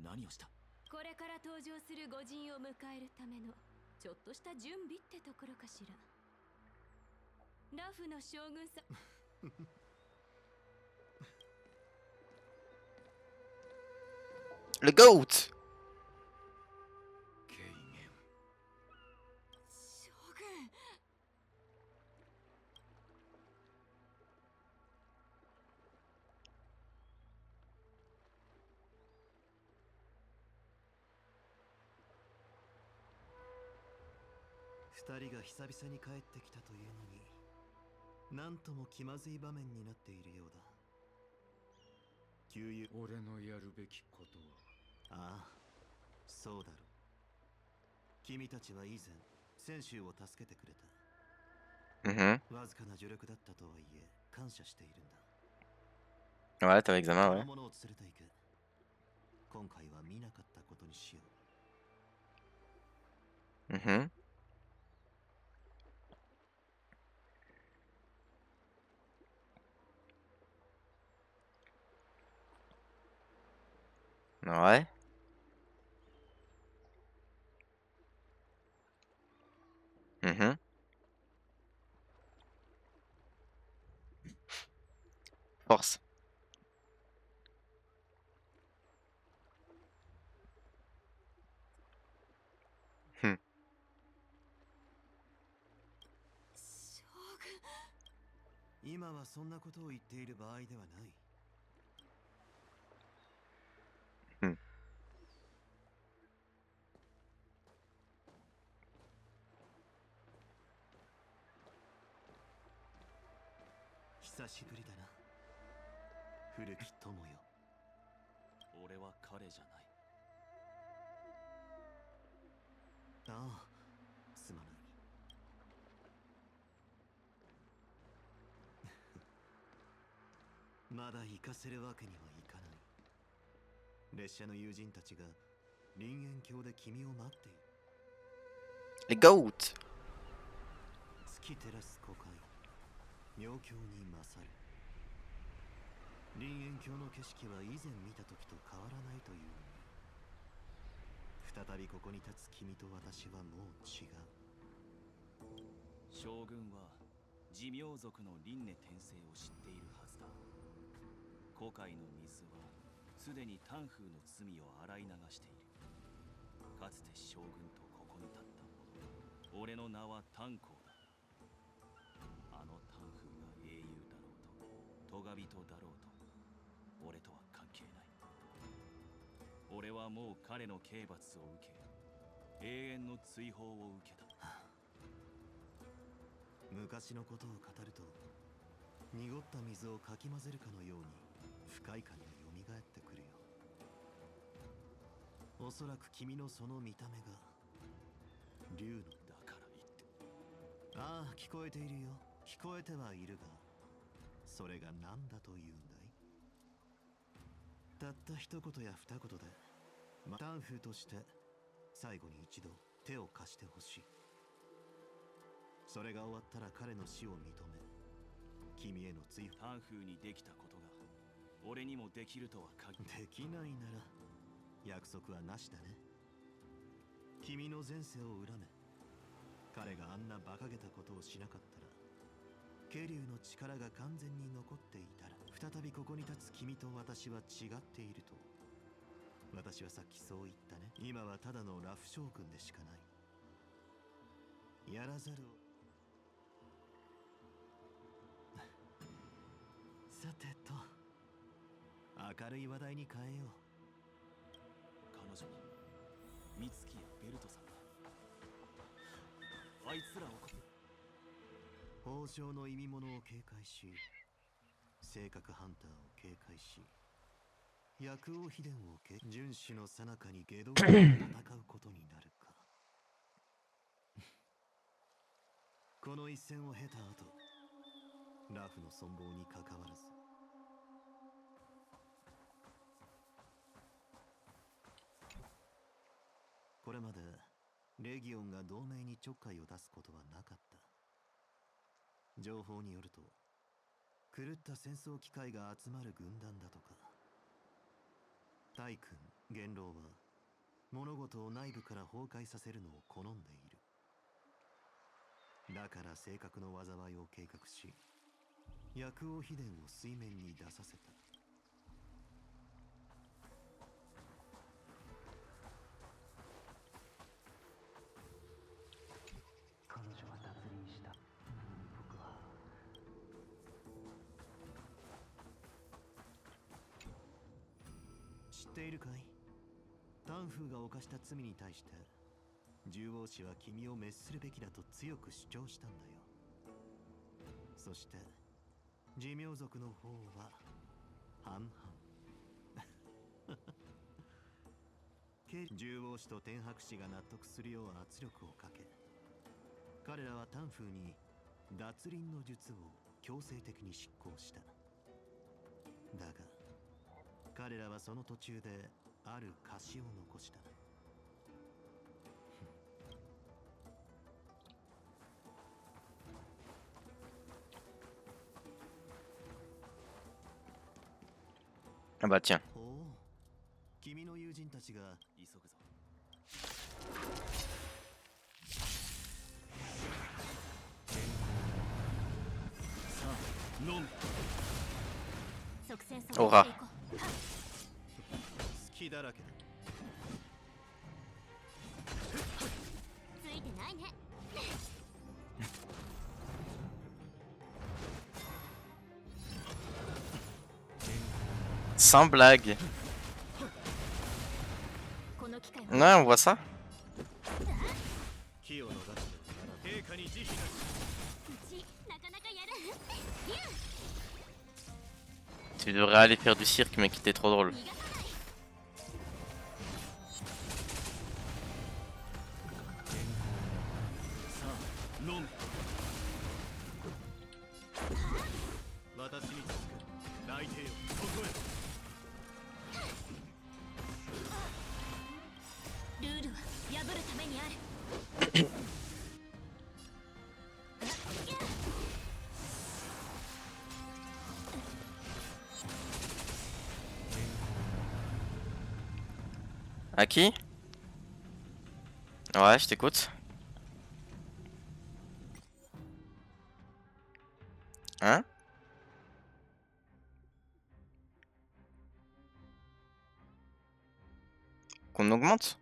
何をしたこれから登場する御人を迎えるためのちょっとした準備ってところかしらラフの将軍さ Le GOAT. 軽減将軍二人が久々に帰ってきたというのに、なんとも気まずい場面になっているようだ。給油。俺のやるべきことは。ああ、そうだろう。君たちは以前、選手を助けてくれた。Mhm. わずかな助力だったとはいえ、感謝しているんだ。Ouais, t'avais examen, こ ouais. の者を連れて行く。今回は見なかったことにしよう。Mhm. Ouais. Mhm. Force. Hmm. 将軍。今はそんなことを言っている場合ではない。Hmm. 久しぶりだな。古き友よ。俺は彼じゃない。ああ、すまない。まだ行かせるわけにはいかない。列車の友人たちが林園橋で君を待っている。 Les goats. 月照らす湖海、妙境に勝る。林園橋の景色は以前見た時と変わらないという。再びここに立つ君と私はもう違う。将軍は寿命族の輪廻転生を知っているはずだ。古海の水はすでにタンフーの罪を洗い流している。かつて将軍とここに立った者。俺の名はタンコーだ。あのタンフーが英雄だろうとトガ人だろうと俺とは関係ない。俺はもう彼の刑罰を受け、永遠の追放を受けた。昔のことを語ると、濁った水をかき混ぜるかのように不快感がよみがえってくるよ。おそらく君のその見た目が竜の。だから言って。ああ、聞こえているよ。聞こえてはいるが、それが何だというんだい。たった一言や二言で、タンフーとして最後に一度手を貸してほしい。それが終わったら彼の死を認め、君への追放。タンフーにできたことが俺にもできるとは限らない。できないなら約束はなしだね。君の前世を恨め。彼があんな馬鹿げたことをしなかったら、ケリュウの力が完全に残っていたら、再びここに立つ君と私は違っていると。私はさっきそう言ったね。今はただのラフ将軍でしかない。やらざるを。さてと、明るい話題に変えよう。彼女にミツキやベルトさんがあいつらを豊穣の意味物を警戒し、性格ハンターを警戒し、薬王秘伝を遵守の最中に下道と戦うことになるか。この一戦を経た後、ラフの存亡に関わらず、これまでレギオンが同盟にちょっかいを出すことはなかった。情報によると、狂った戦争機械が集まる軍団だとか。大君、元老は物事を内部から崩壊させるのを好んでいる。だから正確の災いを計画し、薬王秘伝を水面に出させた。彼女は脱輪した。僕は知っているかい？タンフーが犯した罪に対して獣王子は君を滅するべきだと強く主張したんだよ。そして寿命族の方は半々。獣王子と天白氏が納得するよう圧力をかけ、彼らはタンフーに脱輪の術を強制的に執行した。だが彼らはその途中である貸しを残した。Ah bah tiens. ほう、君の友人たちが急ぐぞ。さあ、飲む。即戦オーラ即行こ好きだらけだ。う。ついてないね。Sans blague. この機会 Ouais, on voit ça. 気を逃して陛下に慈悲なし。うちなかなかやる。 Tu devrais aller faire du cirque, mec, t'es trop drôle. さあ、飲む。私に続く。来帝よ、ここへ。ルールは破るためにある。 À qui? Ouais, je t'écoute. Hein? Qu'on augmente?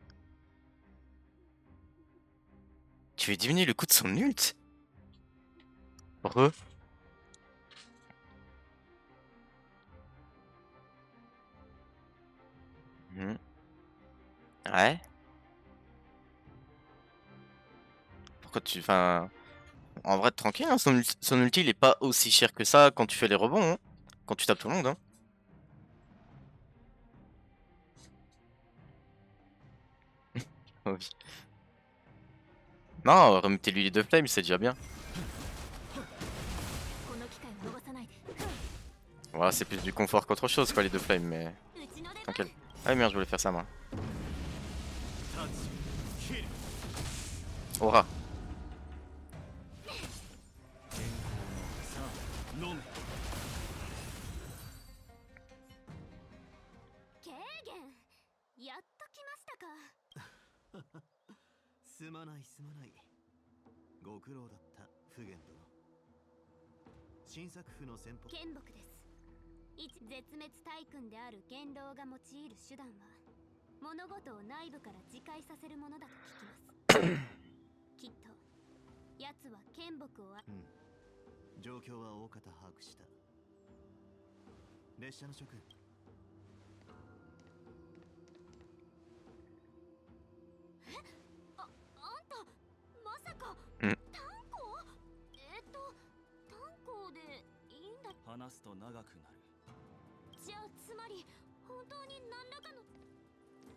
Tu veux diminuer le coût de son ult? Re. Ouais. Pourquoi tu... Enfin... En vrai, tranquille, hein, son ulti il est pas aussi cher que ça quand tu fais les rebonds, hein. Quand tu tapes tout le monde, hein. Oui. Non, remettez-lui les deux flames, c'est déjà bien. この機会を逃さないで。 Voilà, c'est plus du confort qu'autre chose, quoi, les deux flames, mais... うちの出番。 Tranquille. Ah merde, je voulais faire ça, moi. タッチ、キル。 Aura. さあ、飲む。軽減。やっと来ましたか。すまないすまない。ご苦労だったフゲン殿。新作府の先方。剣木です。一絶滅大君である元老が用いる手段は物事を内部から自戒させるものだと聞きます。きっと奴は剣木を状況は大方把握した。列車の諸君。あんたまさかうん炭鉱？炭鉱でいいんだ。話すと長くなる。じゃあつまり本当に何らかの。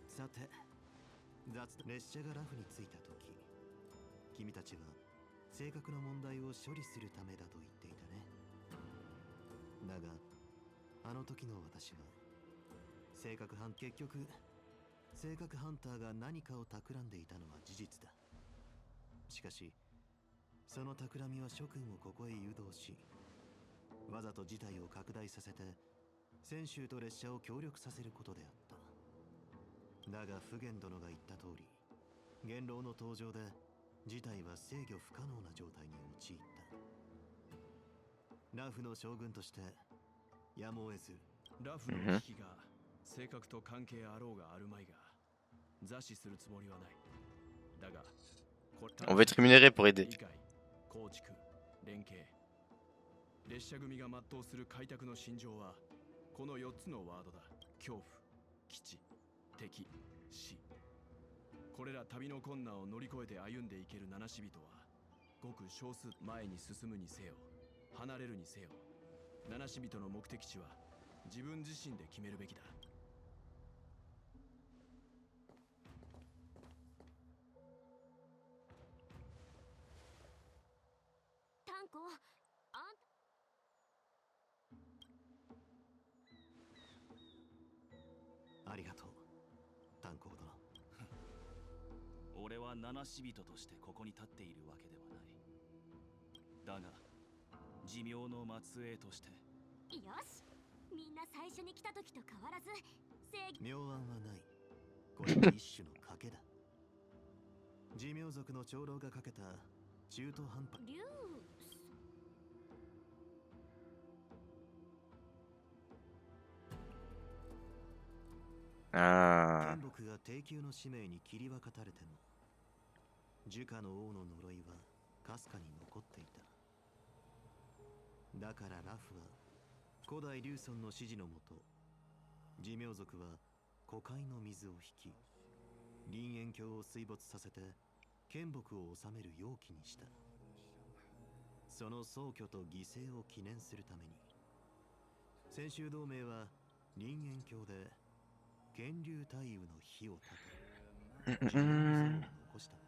さて、列車がラフに着いた時、君たちは正確な問題を処理するためだと言っていたね。だがあの時の私は結局性格ハンターが何かを企んでいたのは事実だ。しかしその企みは諸君をここへ誘導し、わざと事態を拡大させて泉州と列車を協力させることであった。だがフゲン殿が言った通り、元老の登場で事態は制御不可能な状態に陥った。ラフの将軍としてやむを得ず。ラフの危機が性格と関係あろうがあるまいが座視するつもりはない。だが On va être rémunéré pour aider. 理解、構築、連携、列車組が全うする開拓の信条はこの4つのワードだ。恐怖、基地、敵、死。これら旅の困難を乗り越えて歩んでいける七死人はごく少数。前に進むにせよ離れるにせよ、七死人の目的地は自分自身で決めるべきだ。タンコ、あんありがとう、炭鉱殿。俺は七死人としてここに立っているわけではない。だが寿命の末裔として。よし、みんな最初に来た時と変わらず正義。妙案はない。これは一種の賭けだ。寿命族の長老がかけた中途半端。竜あ剣木が低級の使命に切り分かたれても、樹下の王の呪いはかすかに残っていた。だからラフは古代リュウソンの指示のもと、寿命族は湖海の水を引き、林縁峡を水没させて剣木を治める容器にした。その壮挙と犠牲を記念するために、先週同盟は林縁峡で剣竜太夫の火を立て、寿命の線を残したんだ。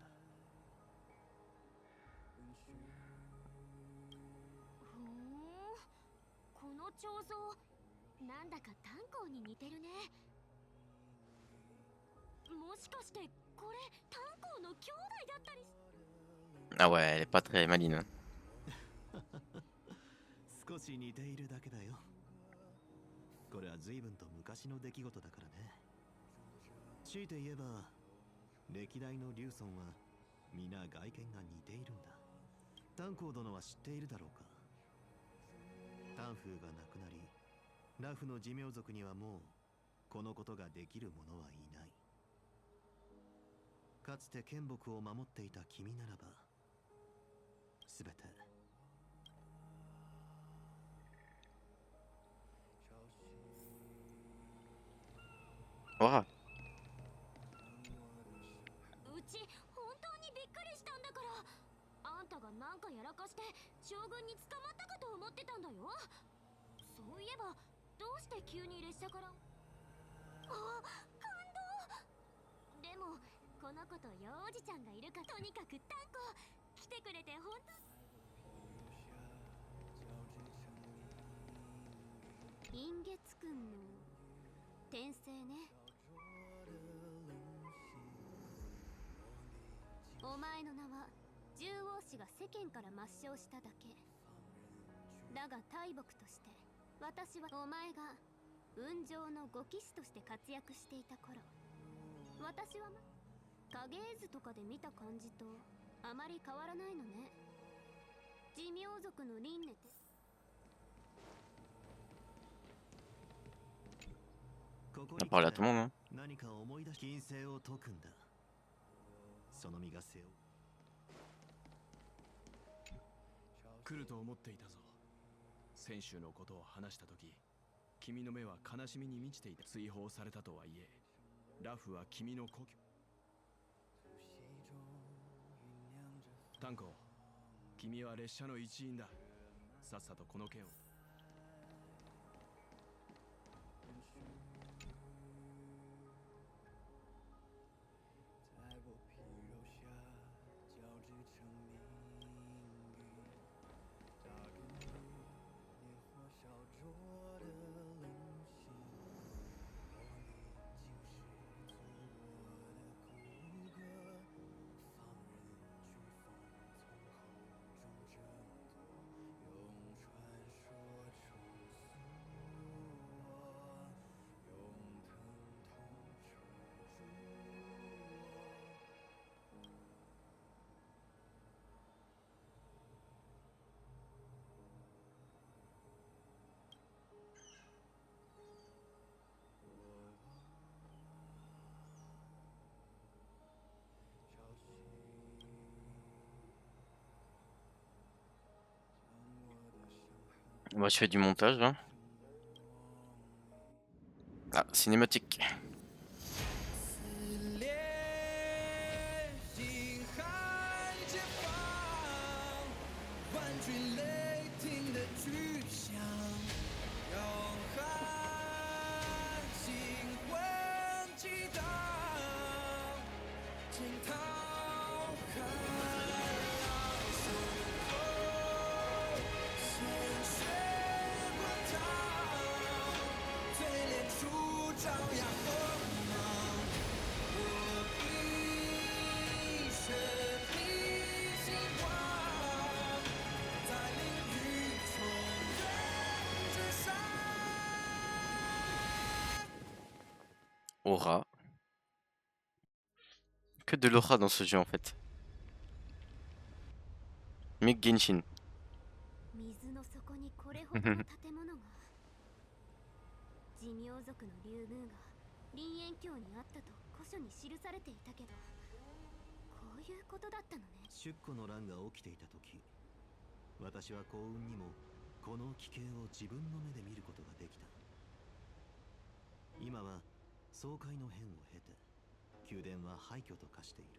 この彫像、なんだか炭鉱に似てるね。もしかしてこれ炭鉱の兄弟だったりし。Ah ouais, elle est pas très maligne. 少し似ているだけだよ。これは随分と昔の出来事だからね。強いて言えば歴代のリュウソンは皆外見が似ているんだ。炭鉱殿は知っているだろうか。タンフーが亡くなり、ラフの寿命族にはもうこのことができる者はいない。かつて剣木を守っていた君ならばすべて。Ouah. うち本当にびっくりしたんだから。あんたがなんかやらかして将軍に捕まったかと思ってたんだよ。そういえばどうして急に列車から。あ、感動。でもこの子と幼おじちゃんがいるか。とにかくタンコ来てくれて本当。陰月くんの転生ね。お前の名は獣王氏が世間から抹消しただけだが、大木として私はお前が雲上の護騎士として活躍していた頃、私は影絵図とかで見た感じとあまり変わらないのね。寿命族の輪廻って。On parle à tout le monde, hein. 何か思い出し金星を解くんだ。その身が背負う。来ると思っていたぞ。先週のことを話した時、君の目は悲しみに満ちていた。追放されたとはいえ、ラフは君の故郷。タンコ、君は列車の一員だ。さっさとこの件を。Moi je fais du montage là. Ah, cinématique. Aura. Que de l'aura dans ce jeu en fait. Mick Genshin. 水の底にこれほどの建物が寿命族の竜宮が林縁峡にあったと古書に記されていたけど、こういうことだったのね。出庫の乱が起きていた時、私は幸運にもこの奇景を自分の目で見ることができた。今は総会の変を経て宮殿は廃墟と化している。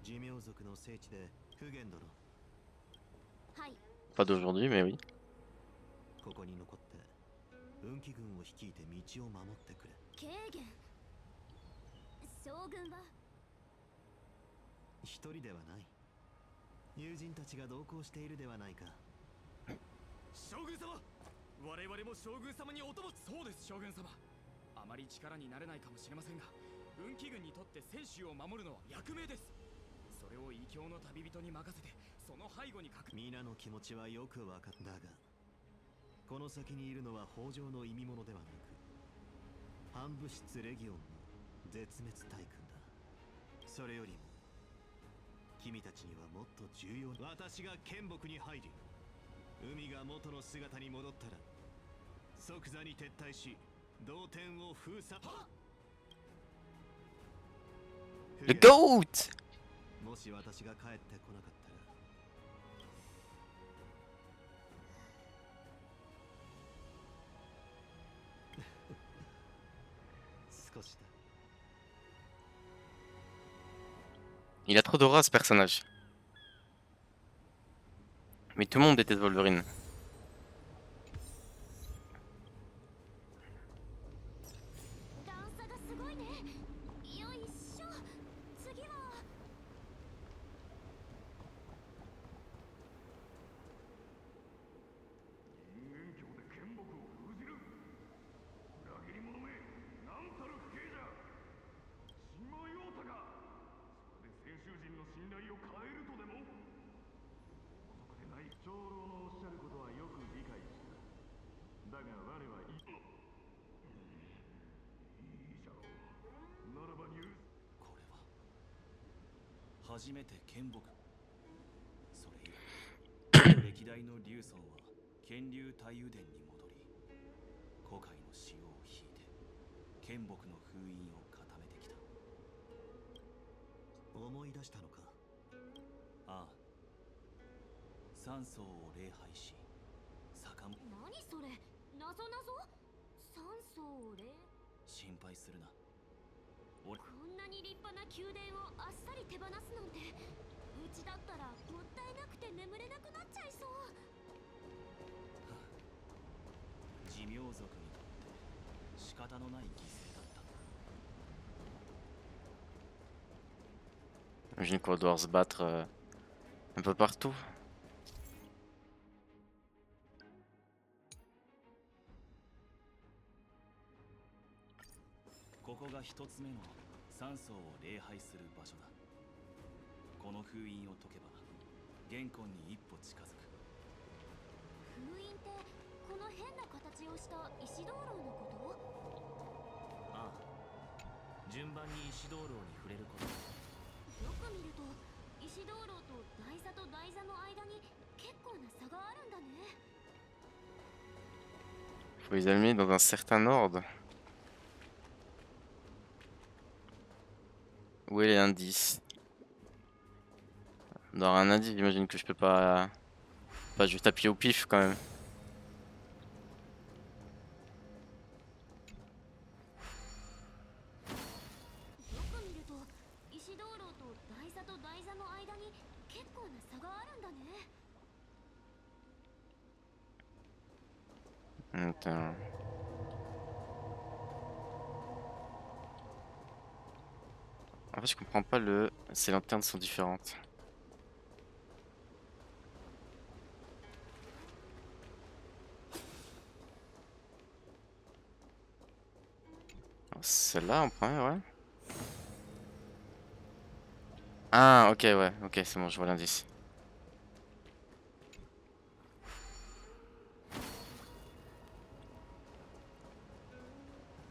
寿命族の聖地でフゲン殿、はい、 Pas d'aujourd'hui, mais oui. ここに残って運気軍を率いて道を守ってくれ。軽減。将軍は一人ではない。友人たちが同行しているではないか。将軍様、我々も将軍様にお供。そうです、将軍様。あまり力になれないかもしれませんが、運気軍にとって選手を守るのは役命です。それを異教の旅人に任せて、その背後に皆の気持ちはよくわかったが、この先にいるのは北条の意味物ではなく、反物質レギオンの絶滅大軍だ。それよりも君たちにはもっと重要な。私が剣木に入り、海が元の姿に戻ったら即座に撤退し、同点を封鎖。 Le GOAT! もし私が帰ってこなかったら、少しだ。 Il a trop d'aura ce personnage. Mais tout le monde déteste Wolverine. 段差がすごいね。よいしょ。次は人間境で剣木を封じる。裏切り者め、なんたる不敬じゃ。血迷うたか。それで泉州人の信頼を変えるとでも。王族でない。長老のおっしゃることはよく理解した。だが我はいい。いいじゃろう。ならば許す。これは初めて剣木。それ以来歴代の竜尊は剣竜太油殿に戻り、古海の潮を引いて剣木の封印を固めてきた。思い出したのか。ああ、三層を礼拝し、坂本。何それ。謎三層礼。心配するな。こんなに立派な宮殿をあっさり手放すなんて、うちだったらもったいなくて眠れなくなっちゃいそう。寿命族にとって仕方のない犠牲だったんだ。 J'imagine qu'on va devoir se battre un peu partout. ここが一つ目の三層を礼拝する場所だ。この封印を解けば玄関に一歩近づく。封印ってこの変な形をした石灯籠のこああ、順番に石灯籠に触れること。と？よく見ると石灯籠と台座と台座の間に結構な差があるんだね。 Faut les allumer dans un certain ordre. Où est l'indice? Dans un indice, j'imagine que je peux pas juste appuyer au pif quand même. よく見ると石灯籠と台座と台座の間に結構な差があるんだね。 Attends. En fait, je comprends pas le. Ces lanternes sont différentes. Celle-là en premier, ouais. Ah, ok, ouais, ok, c'est bon, je vois l'indice.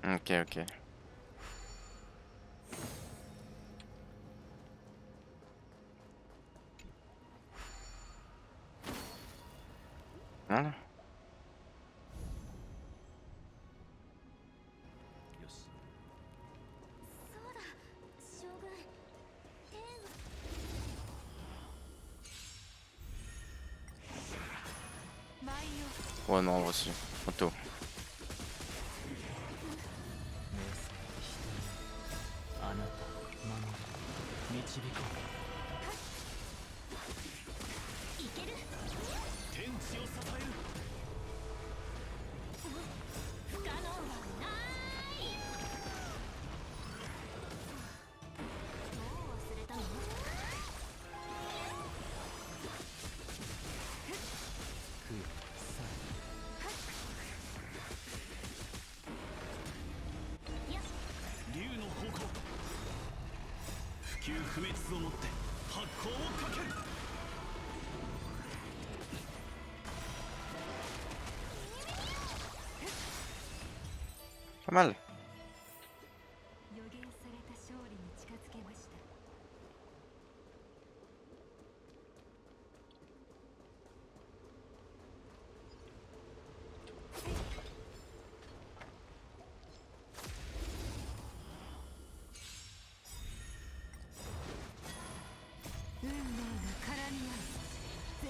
Ok. Ok, ok. Voilà. よしそうだ将軍天を舞よ Ouais, non, en vrai, si. Auto. あなた守る導こいける天地を支える不可能はないもう忘れたの竜の方向不朽不滅をもって発光をかける Pas mal. 予言された勝利に近づけました。運命が絡み合う贅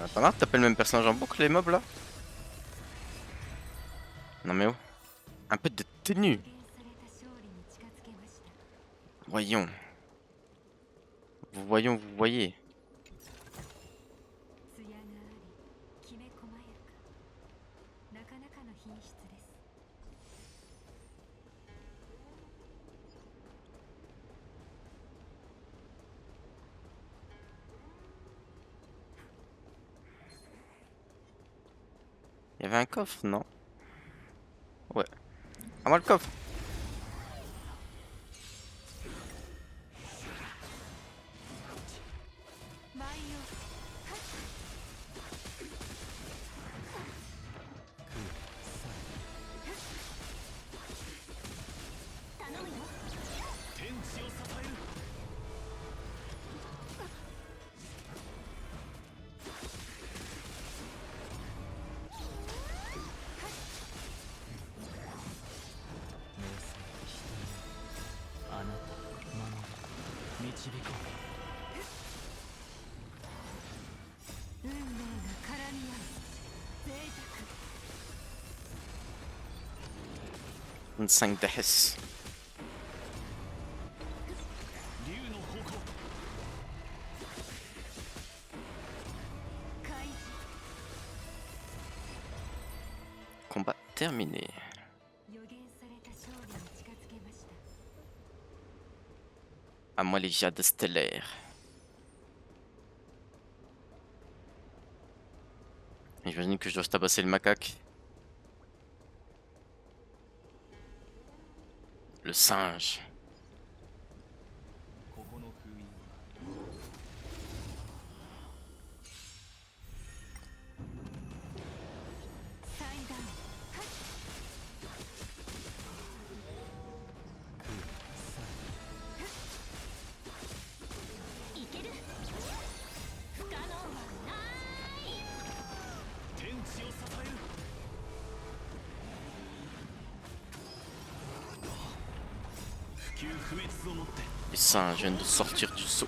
沢 Pas marre, t'appelles le même personnage en boucle, les mobs là? Non, mais oh. Un peu de tenue. 予言された勝利に近づけました。 Voyons. Voyons, vous voyez. 艶がありきめ細やかなかなかの品質です。 Il y avait un coffre, non? Ouais. Ah, moi le coffre! 舞よ 頼むよ天地を支える あなた守る導こ運命が絡み合う贅沢 25 دحس. 竜の方向 開示 Combat terminé. 予言された勝利に近づけました。 À moi les jades stellaires. J'imagine que je dois tabasser le macaque. Le singe. ここの封印祭壇 いける不可能はない天地を支える 不朽不滅をもって Les singes viennent de sortir du seau.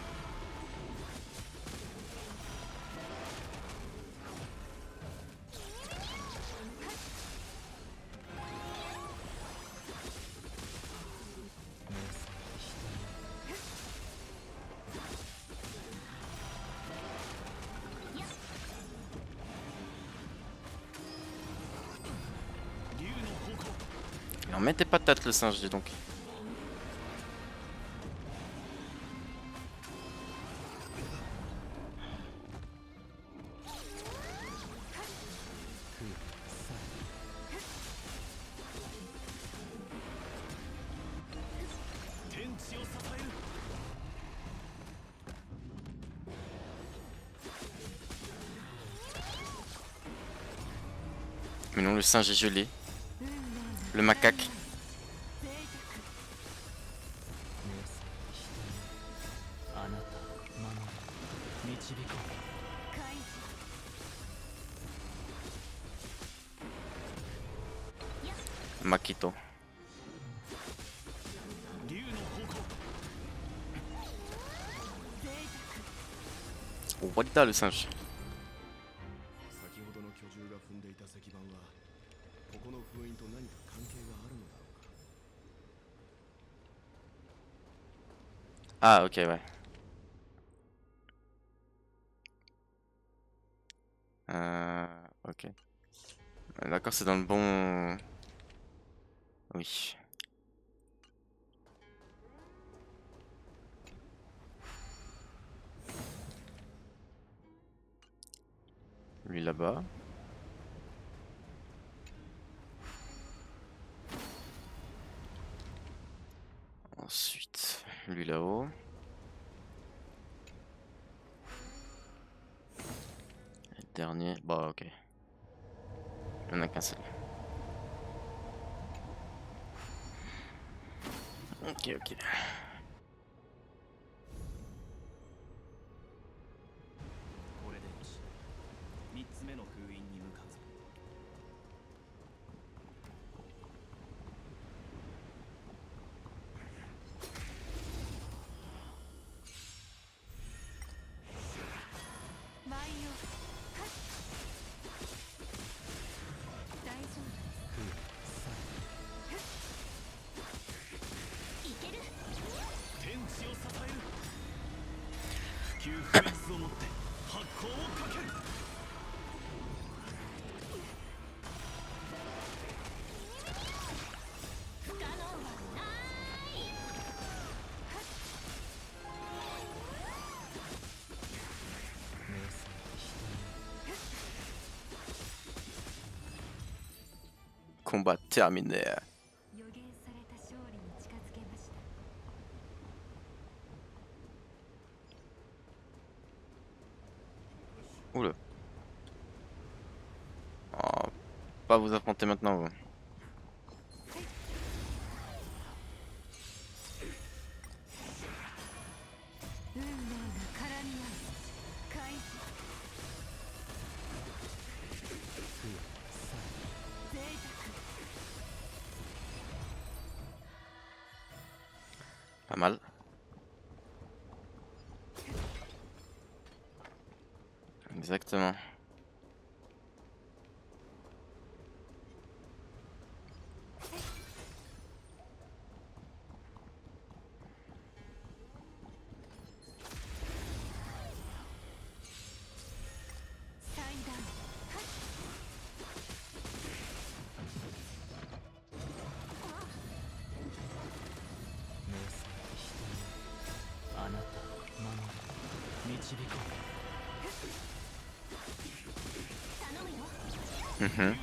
Il en met des patates le singe, dis donc. Mais non, le singe est gelé. Le macaque. あなた守る導こう Makito. 竜の方向 Oh, what the le singe. 先ほどの巨獣が踏んでいた石板はここの封印と何か関係があるのだろうか。 Ah, ok, ouais. Ok. D'accord, c'est dans le bon... Oui. Lui là-bas. Ensuite, lui là-haut. Et le dernier, bah ok. Il n'y en a qu'un seul. Ok, ok. これでよし3つ目の封印に向かうぞ。舞よはっ大丈夫いける天地を支える普及不滅をもって発光をかける。不可能はないCombat terminé. 予言された勝利に近づけました。 Oula. Oh, pas vous affronter maintenant, vous. 運命が絡み合う開示贅沢 Pas mal. Exactement. Mhm.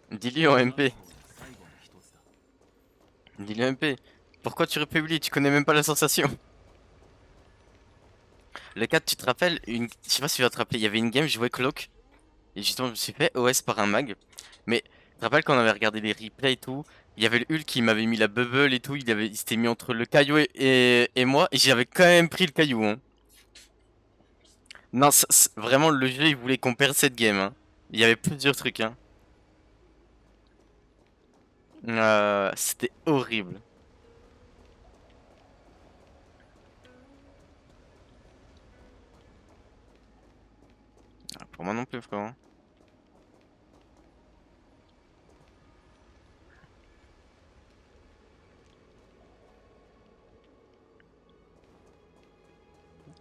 Dis-lui en MP. Dis-lui en MP. Pourquoi tu republies? Tu connais même pas la sensation. Le 4, tu te rappelles une... Je sais pas si tu vas te rappeler, il y avait une game, je jouais Cloak. Et justement, je me suis fait OS par un mag. Mais tu te rappelles quand on avait regardé les replays et tout, il y avait le Hulk qui m'avait mis la bubble et tout, il s'était mis entre le caillou et moi, et j'avais quand même pris le caillou. Hein. Non, vraiment, le jeu, il voulait qu'on perde cette game. Hein. Il y avait plusieurs trucs. Hein. C'était horrible. Ah, pour moi non plus, frérot.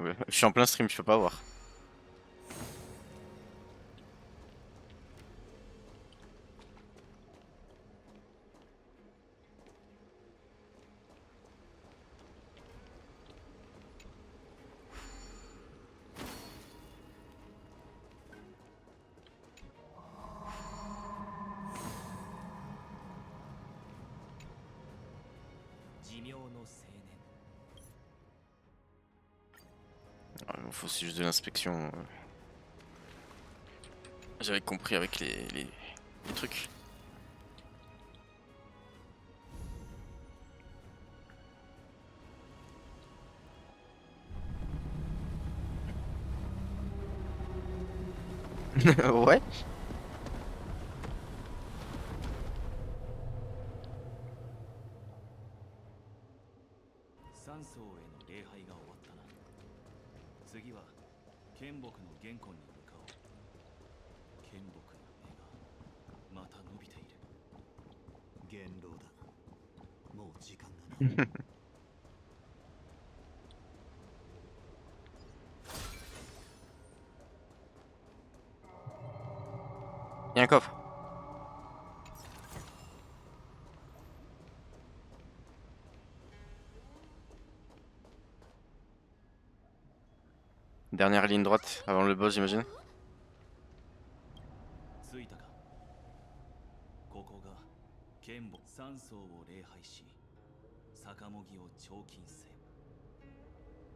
Ouais, je suis en plein stream, je peux pas voir. 寿命の青年。 Il faut juste de l'inspection. J'avais compris avec les trucs. Ouais. 三層への礼拝が終わったな。次は剣木の玄関に向かおう。剣木の目がまた伸びている。元老だ。もう時間がない。Il y a un coffre. Dernière ligne droite avant le boss, j'imagine. 着いたか。ここが剣木三層を礼拝し、逆もぎを彫金せ。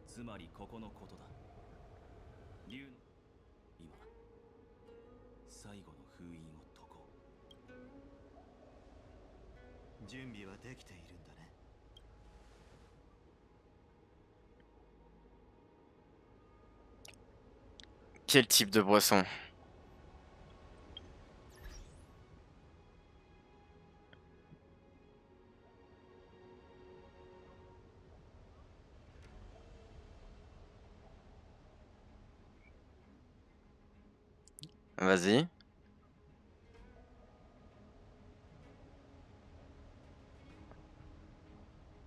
つまりここのことだ。竜の今最後の封印を解こう。準備はできているんだね。 Quel type de boisson? Vas-y.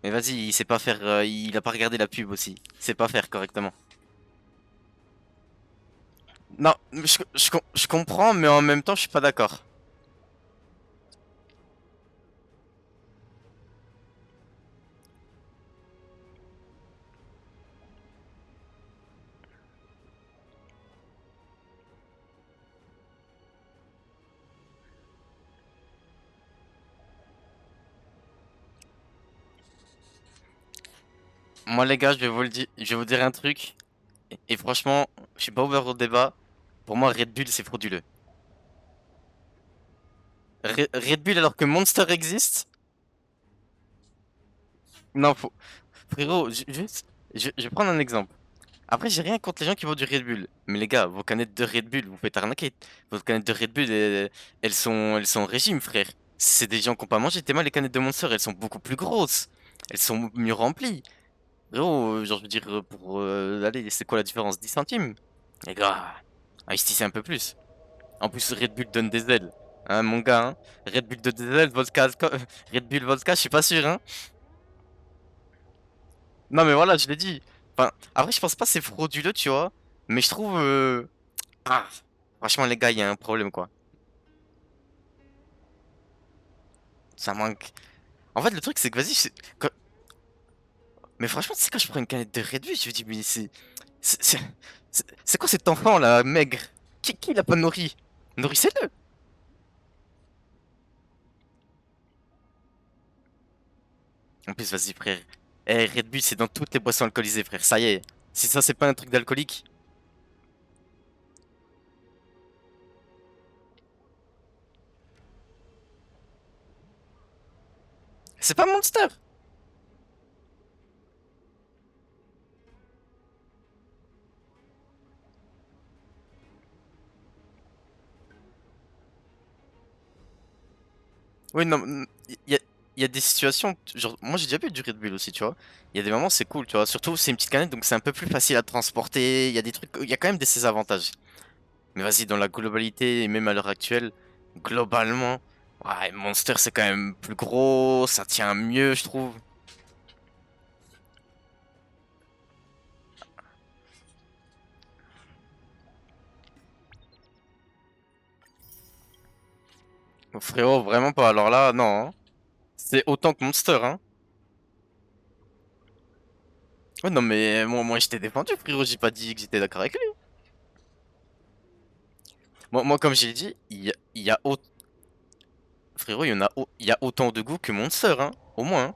Mais vas-y, il sait pas faire. Il a pas regardé la pub aussi. Il sait pas faire correctement. Non, je comprends, mais en même temps, je suis pas d'accord. Moi, les gars, je vais vous le dire, je vais vous dire un truc. Et franchement, je suis pas ouvert au débat. Pour moi, Red Bull, c'est frauduleux. Red Bull, alors que Monster existe? Non, faut... Frérot, je vais prendre un exemple. Après, j'ai rien contre les gens qui vendent du Red Bull. Mais les gars, vos canettes de Red Bull, vous faites arnaquer. Vos canettes de Red Bull, elles sont au régime, frère. C'est des gens qui ont pas mangé. T'es mal, les canettes de Monster, elles sont beaucoup plus grosses. Elles sont mieux remplies. Frérot, genre, je veux dire, pour... allez, c'est quoi la différence? 10 centimes? Les gars, investissez un peu plus. En plus, Red Bull donne des ailes. Hein, mon gars, hein. Red Bull donne des ailes, vodka... Red Bull vodka, je suis pas sûr, hein. Non, mais voilà, je l'ai dit. Enfin, après, je pense pas que c'est frauduleux, tu vois. Mais je trouve... Ah, franchement, les gars, il y a un problème, quoi. Ça manque... En fait, le truc, c'est que, vas-y, mais franchement, tu sais, quand je prends une canette de Red Bull, je me dis, mais c'est c'est- c'est quoi cet enfant là, maigre? Qui l'a pas nourri? Nourrissez-le! En plus, vas-y, frère. Eh, Red Bull, c'est dans toutes les boissons alcoolisées, frère. Ça y est. Si ça, c'est pas un truc d'alcoolique. C'est pas Monster! Oui, non, il y a des situations, genre, moi j'ai déjà bu du Red Bull aussi, tu vois. Il y a des moments, c'est cool, tu vois. Surtout, c'est une petite canette, donc c'est un peu plus facile à transporter. Il y a des trucs, il y a quand même ses avantages. Mais vas-y, dans la globalité, et même à l'heure actuelle, globalement, ouais, Monster c'est quand même plus gros, ça tient mieux, je trouve. Oh, frérot, vraiment pas. Alors là, non, hein. C'est autant que Monster, hein. Ouais, non, mais moi je t'ai défendu, frérot, j'ai pas dit que j'étais d'accord avec lui. Moi comme j'ai dit, frérot, il y a autant de goût que Monster, hein. Au moins, hein.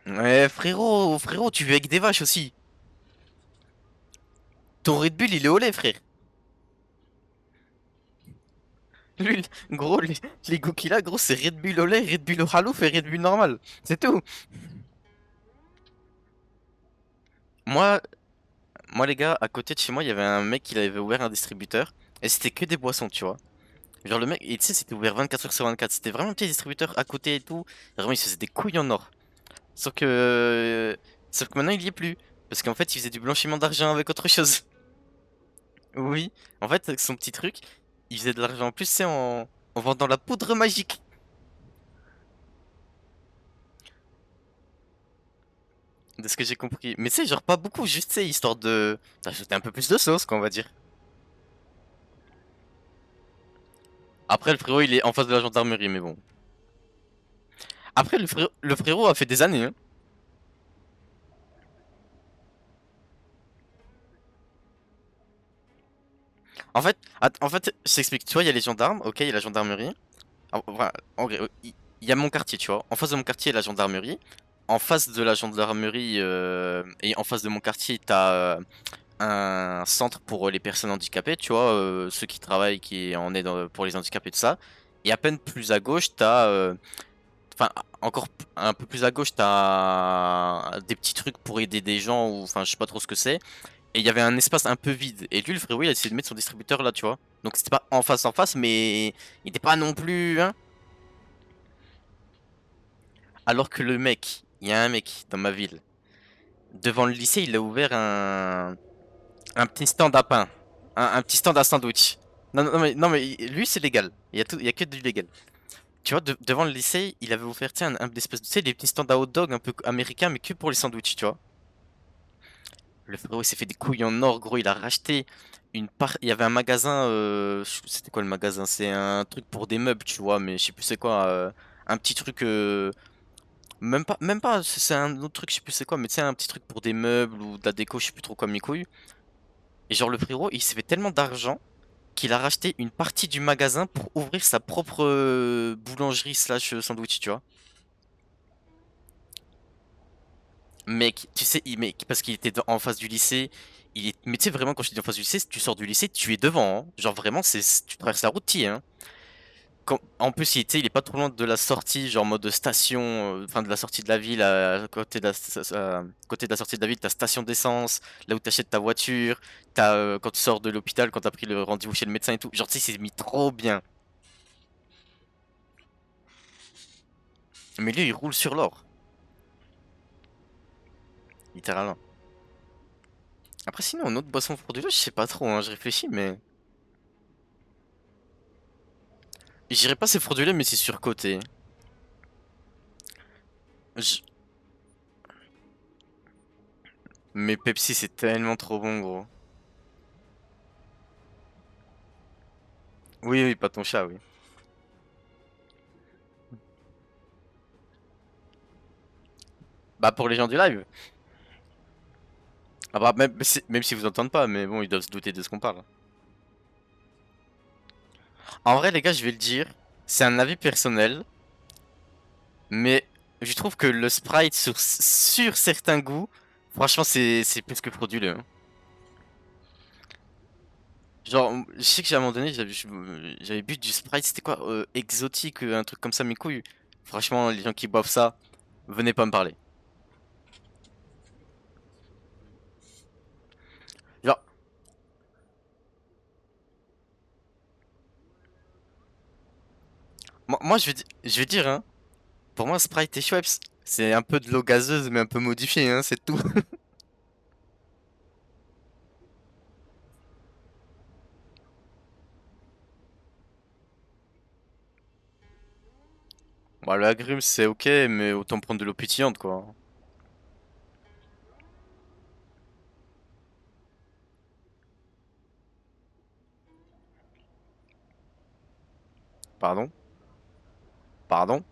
Ouais, frérot, tu vis avec des vaches aussi. Ton Red Bull, il est au lait, frère. Lui, gros, les goûts qu'il a, gros, c'est Red Bull au lait, Red Bull au halouf et Red Bull normal. C'est tout. Moi, moi, les gars, à côté de chez moi, il y avait un mec qui avait ouvert un distributeur. Et c'était que des boissons, tu vois. Genre, le mec, et tu sais, c'était ouvert 24 heures sur 24. C'était vraiment un petit distributeur à côté et tout. Vraiment, il se faisait des couilles en or. Sauf que. Sauf que maintenant, il y est plus. Parce qu'en fait, il faisait du blanchiment d'argent avec autre chose. Oui. En fait, avec son petit truc, il faisait de l'argent en plus, c'est en vendant la poudre magique. De ce que j'ai compris. Mais tu sais, genre pas beaucoup, juste, tu sais, histoire de d'ajouter un peu plus de sauce, quoi, on va dire. Après, le frérot, il est en face de la gendarmerie, mais bon. Après, le frérot a fait des années, hein. En fait, je t'explique. Tu vois, il y a les gendarmes, ok, il y a la gendarmerie. Voilà, en vrai, il y a mon quartier, tu vois. En face de mon quartier, il y a la gendarmerie. En face de la gendarmerie et en face de mon quartier, t'as un centre pour les personnes handicapées, tu vois, ceux qui travaillent, qui en aident pour les handicapés, tout ça. Et à peine plus à gauche, t'as, enfin, encore un peu plus à gauche, t'as des petits trucs pour aider des gens, ou enfin, je sais pas trop ce que c'est. Et il y avait un espace un peu vide. Et lui, le frérot, il a essayé de mettre son distributeur là, tu vois. Donc c'était pas en face, mais il était pas non plus, hein. Alors que le mec, il y a un mec dans ma ville, devant le lycée, il a ouvert un petit stand à pain. Un petit stand à sandwich. Non, mais lui, c'est légal. Il y a que du légal. Tu vois, devant le lycée, il avait offert, tiens, un espèce de, tu sais, des petits stands à hot dog un peu américains, mais que pour les sandwichs, tu vois. Le frérot, il s'est fait des couilles en or, gros. Il a racheté une part. Il y avait un magasin. C'était quoi le magasin? C'est un truc pour des meubles, tu vois, mais je sais plus c'est quoi. Un petit truc. Même pas, c'est un autre truc, je sais plus c'est quoi, mais tu sais, un petit truc pour des meubles ou de la déco, je sais plus trop quoi mes couilles. Et genre, le frérot, il s'est fait tellement d'argent qu'il a racheté une partie du magasin pour ouvrir sa propre boulangerie slash sandwich, tu vois. Mec, tu sais, mec, parce qu'il était en face du lycée, mais tu sais vraiment quand je te dis en face du lycée, si tu sors du lycée, tu es devant, hein. Genre vraiment, tu traverses la route, t'y es, hein. En plus, tu sais, il est pas trop loin de la sortie, genre mode station, enfin de la sortie de la ville, à côté de côté de la sortie de la ville, t'as station d'essence, là où t'achètes ta voiture, t'as quand tu sors de l'hôpital, quand t'as pris le rendez-vous chez le médecin et tout. Genre, tu sais, c'est mis trop bien. Mais lui, il roule sur l'or, littéralement. Après, sinon, une autre boisson frauduleuse, je sais pas trop, hein, je réfléchis, mais. Je dirais pas c'est frauduleux, mais c'est surcoté. Je- Mais Pepsi, c'est tellement trop bon, gros. Oui, oui, pas ton chat, oui. Bah, pour les gens du live. Ah bah, même si vous entendent pas, mais bon, ils doivent se douter de ce qu'on parle. En vrai, les gars, je vais le dire, c'est un avis personnel, mais je trouve que le Sprite sur certains goûts, franchement, c'est plus que frauduleux, hein. Genre, je sais que à un moment donné, j'avais bu du Sprite, c'était quoi, exotique, un truc comme ça, mes couilles. Franchement, les gens qui boivent ça, venez pas me parler. Genre, moi je vais dire, hein, pour moi, Sprite et Schweppes, c'est un peu de l'eau gazeuse, mais un peu modifiée, hein, c'est tout. Bah, le agrumes, c'est ok, mais autant prendre de l'eau pétillante, quoi. Pardon? Pardon?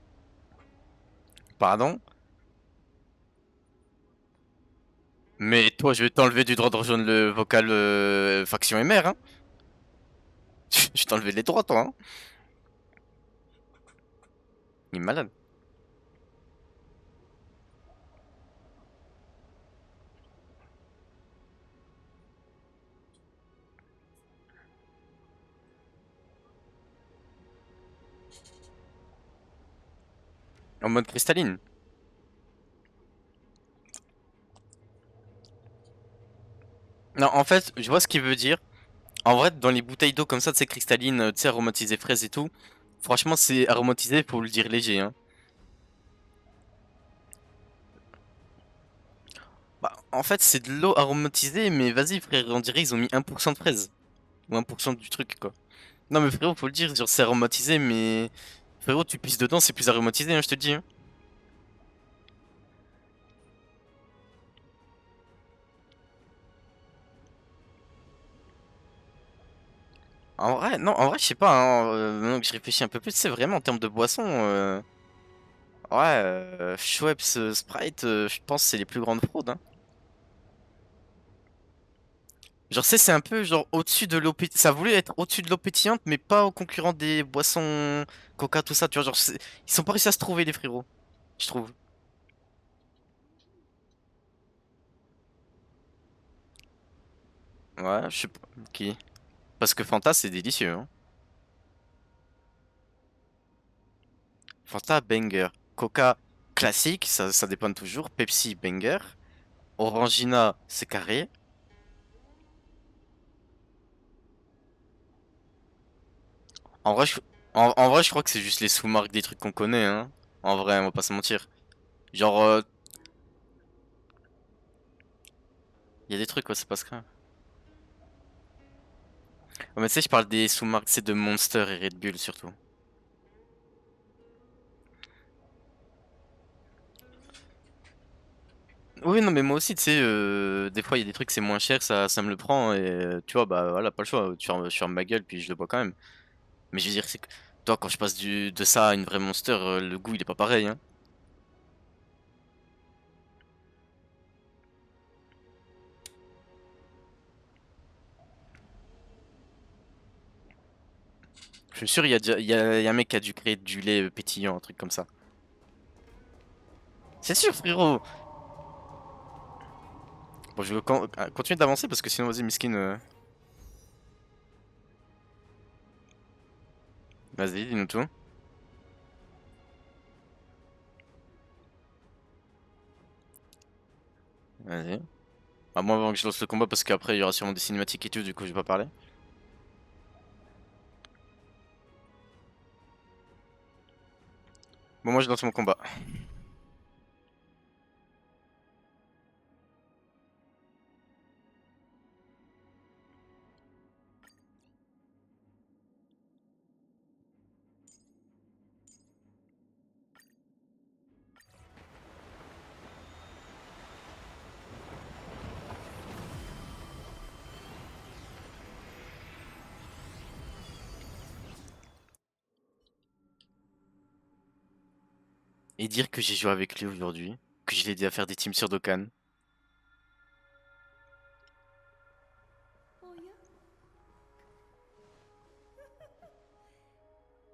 Pardon? Mais toi, je vais t'enlever du droit de rejoindre le vocal faction MR, hein. Je vais t'enlever les droits, toi, hein. Il est malade. En mode cristalline. Non, en fait, je vois ce qu'il veut dire. En vrai, dans les bouteilles d'eau comme ça, tu sais, cristalline, tu sais, aromatisé fraise et tout. Franchement, c'est aromatisé, faut le dire léger, hein. Bah, en fait, c'est de l'eau aromatisée, mais vas-y, frère, on dirait ils ont mis 1% de fraise. Ou 1% du truc, quoi. Non, mais frérot, faut le dire, genre, c'est aromatisé, mais. Frérot, tu pisses dedans, c'est plus aromatisé, hein, je te dis, hein. En vrai, non, en vrai, je sais pas, hein, maintenant que je réfléchis un peu plus, c'est vraiment en termes de boisson. Ouais, Schweppes, Sprite, je pense que c'est les plus grandes fraudes, hein. Genre, c'est un peu genre au-dessus de l'eau pétillante. Ça voulait être au-dessus de l'eau pétillante, mais pas au concurrent des boissons Coca, tout ça, tu vois. Genre, ils sont pas réussi à se trouver, les frérots, je trouve. Ouais, je sais pas. Qui? Parce que Fanta, c'est délicieux, hein. Fanta, banger. Coca, classique, ça dépend toujours. Pepsi, banger. Orangina, c'est carré. En vrai, en vrai, je crois que c'est juste les sous-marques des trucs qu'on connaît, hein. En vrai, on va pas se mentir. Genre, y a des trucs, ouais, c'est pas ce que. Ouais, mais tu sais, je parle des sous-marques, c'est de Monster et Red Bull surtout. Oui, non, mais moi aussi, tu sais, des fois, il y a des trucs, c'est moins cher, ça me le prend, et tu vois, bah voilà, pas le choix. Je ferme ma gueule, puis je le bois quand même. Mais je veux dire, c'est que, toi, quand je passe de ça à une vraie Monster, le goût, il est pas pareil, hein. Je suis sûr, il y a un mec qui a dû créer du lait pétillant, un truc comme ça. C'est sûr, frérot! Bon, je vais continuer d'avancer, parce que sinon, vas-y, Miskin, vas-y, dis-nous tout. Vas-y. À moins avant que je lance le combat, parce qu'après, il y aura sûrement des cinématiques et tout, du coup, je vais pas parler. Bon, moi, je lance mon combat. Et dire que j'ai joué avec lui aujourd'hui, que je l'ai aidé à faire des teams sur Dokkan. おや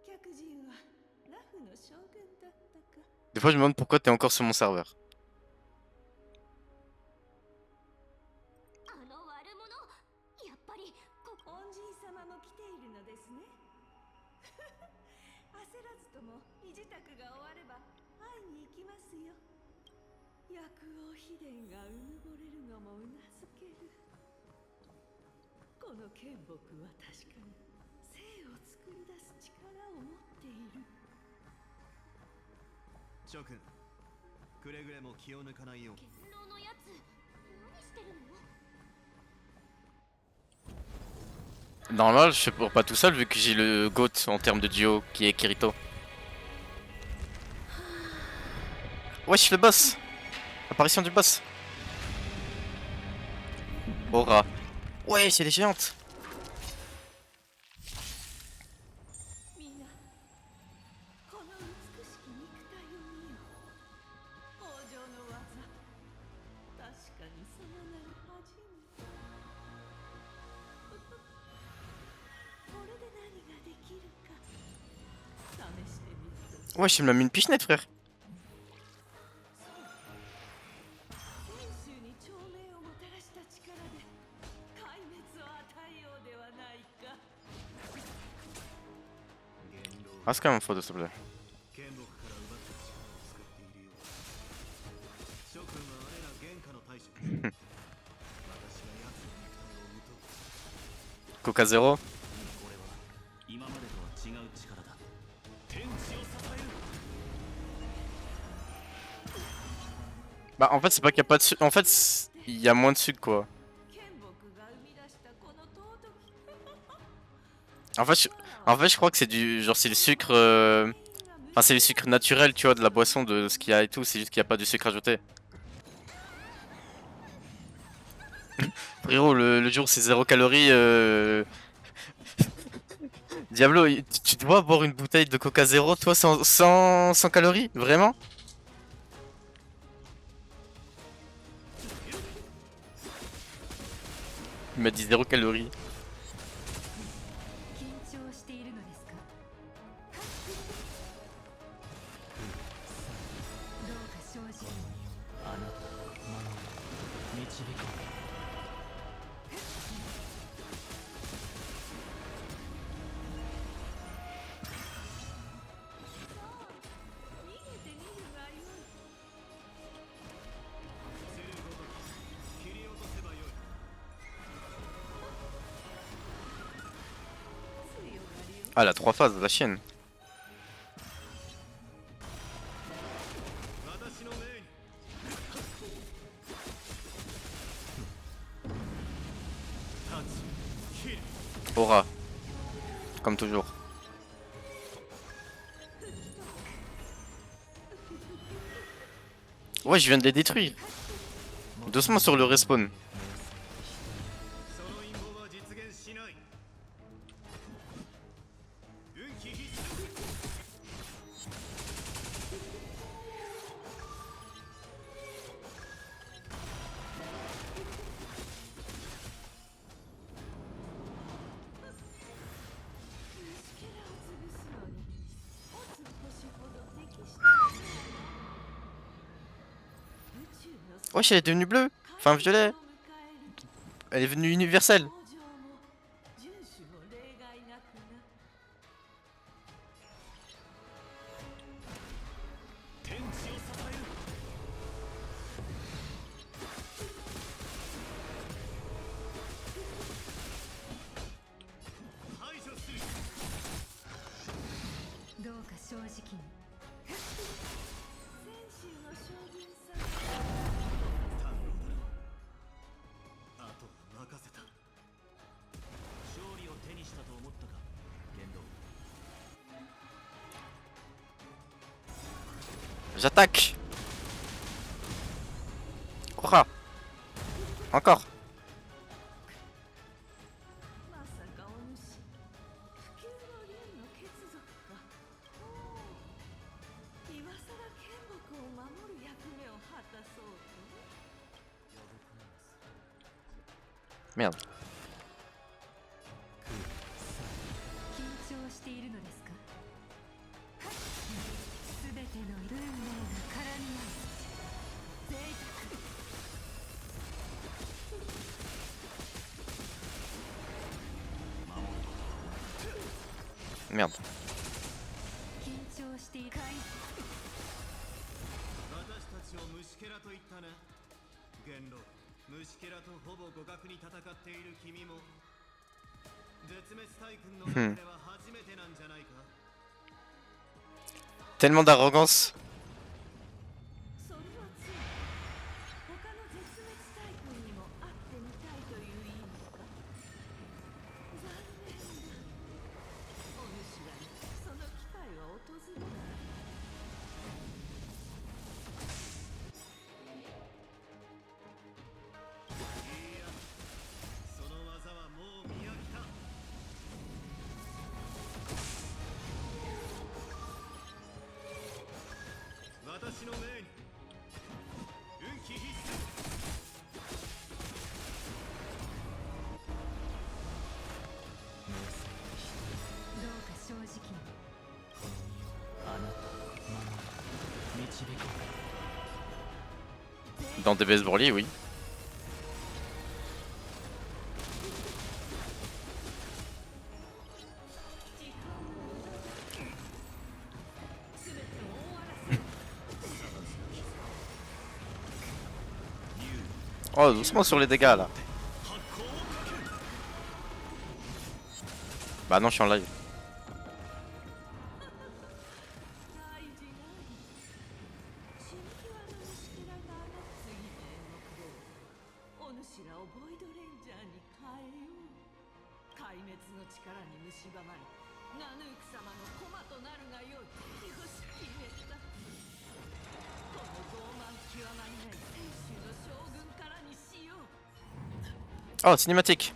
客人はラフの将軍だったか。 Des fois, je me demande pourquoi t'es encore sur mon serveur. あの悪者やっぱり恩人様も来ているのですね。焦らずとも身支度が終われば会いに行きますよ。薬王秘伝がうぬぼれるのもうなずける。この剣木は確かに生を作り出す力を持っている。諸君、くれぐれも気を抜かないよう。剣狼のやつ何してるの？ Normal, je fais pas tout seul vu que j'ai le GOAT en termes de duo qui est Kirito. Wesh, le boss! Apparition du boss! Aura. Ouais, c'est les géantes! みんなこの美しき肉体を見よ。王城の技、確かにその名に恥じぬ。これで何ができるか試してみると。 Wesh, il m'a mis une pichenette, frère! 天州に長命をもたらした力で壊滅を与えようではないか。 Ah, c'est quand même faux, s'il te plaît. 剣木から奪った力を Coca Zero. これは今までとは違う力だ。天地を支える。 Bah en fait c'est pas qu'il y a pas de sucre, en fait il y a moins de sucre quoi. 剣木が生み出したこの尊き En fait je crois que c'est du genre c'est le sucre enfin c'est le sucre naturel tu vois de la boisson de ce qu'il y a et tout, c'est juste qu'il y a pas du sucre ajouté. Frérot le jour c'est 0 calories Diablo, tu dois boire une bouteille de Coca Zero toi sans calories? Vraiment? Il m'a dit 0 calories. 緊張しているのですか。どうか正直に。あなた守り導こう。逃げてみるがよい。するごとき切り落とせばよい。強がりを Ah elle a 3 phases la chienne. 私の命に Aura. Comme toujours. Ouais je viens de les détruire. Doucement sur le respawn. その陰謀は実現しない。運気必須。虫けらを潰すのにオツ星ほど適した宇宙の Wesh elle est devenue bleue. Enfin violet. 迎える Elle est devenue universelle. 登場も遵守も例外なくな。天地を支える。排除する。どうか正直に。先週の将軍さん堪能だろう。あとは任せた。勝利を手にしたと思ったか、剣道。 J'attaque. Aura. Encore. まさかお主不朽の竜の血族か。おお、今さら剣木を守る役目を果たそうと。 Merde. 緊張しているのですか。すべての運命が絡み合う。贅沢。 Merde. 緊張している。私たちを虫けらと言ったな。元老、虫けらとほぼ互角に戦っている君も絶滅大軍の中では初めてなんじゃないか。 Tellement d'arrogance. それはつい他の絶滅大軍にも会ってみたいという意味か。残念だ。お主らにその機会は訪れない。いや、その技はもう見飽きた。私の命に運気必須。どうか正直に。あなた守り導こう。 Dans des baseballs, oui. 全てを終わらせる。 Oh doucement sur les dégâts là. Bah non, je suis en live. 大事ない死ぬ気はの虫けらが次の演目をお主らをボイドレンジャーに変えよう壊滅の力に蝕まれナヌーク様の駒となるがよいよし決めたこの傲慢極まりない選手の将軍からにしよう Oh, cinématique.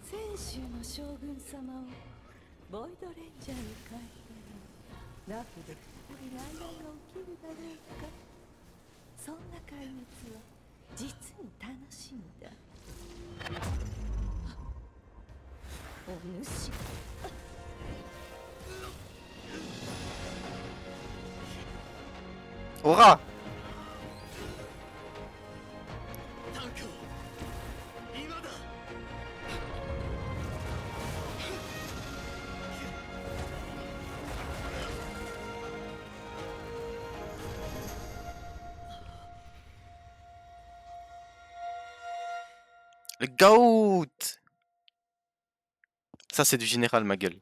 泉州の将軍様をボイドレンジャーに変えたらラフでここに内乱が起きるだろうかそんな壊滅は実に楽しみだお主Aura! タンクを今だ Le GOAT! Ça, c'est du général, ma gueule.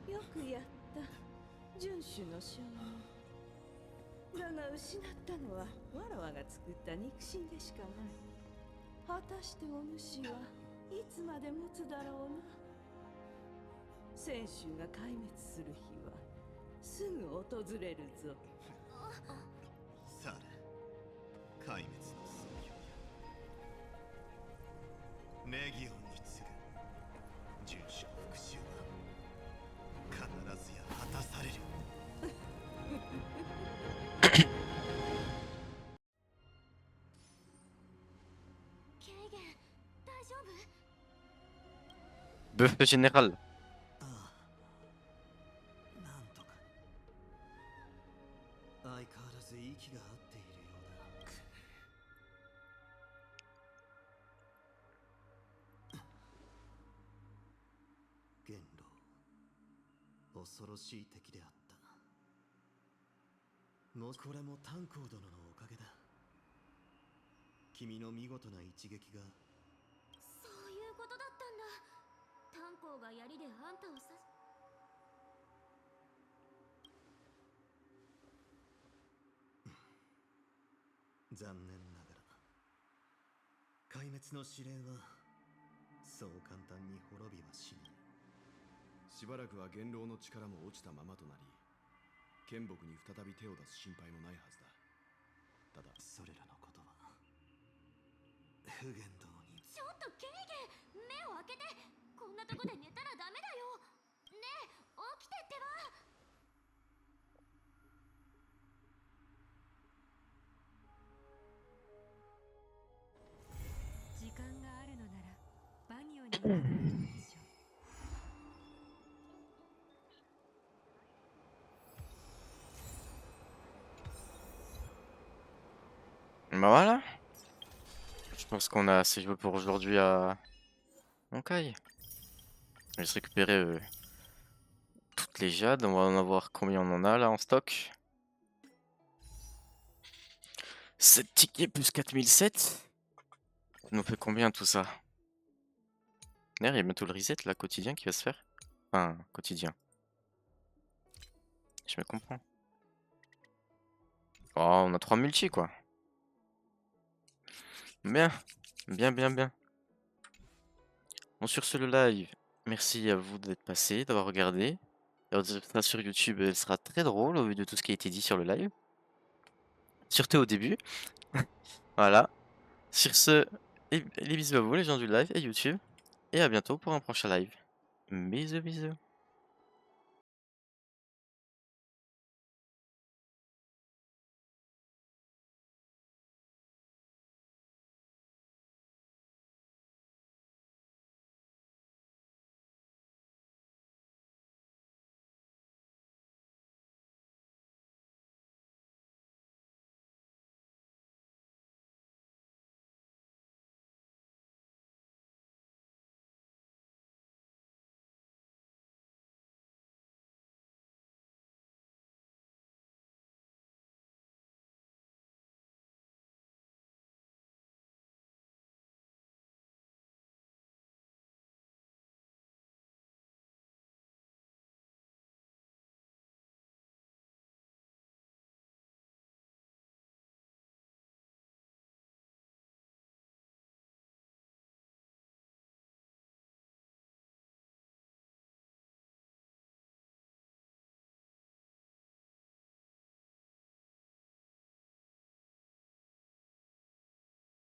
よくやった遵守の将軍だが失ったのはわらわが作った肉親でしかない果たしてお主はいつまで持つだろうな泉州が壊滅する日はすぐ訪れるぞさあ壊滅の寸評やレギオンに次ぐ遵守の復讐は必ずや果たされるケイゲン大丈夫 Bœuf général. ああなんとか相変わらず息が合っているようだ元老恐ろしい敵であったもうこれも炭鉱殿のおかげだ君の見事な一撃がそういうことだったんだ炭鉱が槍であんたを刺し残念ながら壊滅の試練はそう簡単に滅びはしないしばらくは元老の力も落ちたままとなり剣木に再び手を出す心配もないはずだただそれらのことは不言動にちょっとケイゲン目を開けてこんなとこで寝たらダメだよねえ起きてってば時間があるのならバニオに行くのがいいでしょう Bah voilà. Je pense qu'on a assez joué pour aujourd'hui à Honkai. Je vais se récupérer toutes les jades. On va en avoir combien on en a là en stock. 7 tickets plus 4007. Ça nous fait combien tout ça? D'ailleurs, il y a bientôt le reset là, quotidien qui va se faire. Enfin, quotidien. Je me comprends. Oh, on a 3 multi quoi. Bien, bien. Bon, sur ce, le live, merci à vous d'être passé, d'avoir regardé. Alors, ça sur YouTube, elle sera très drôle au vu de tout ce qui a été dit sur le live. Surtout au début. Voilà. Sur ce, les bisous à vous, les gens du live et YouTube. Et à bientôt pour un prochain live. Bisous.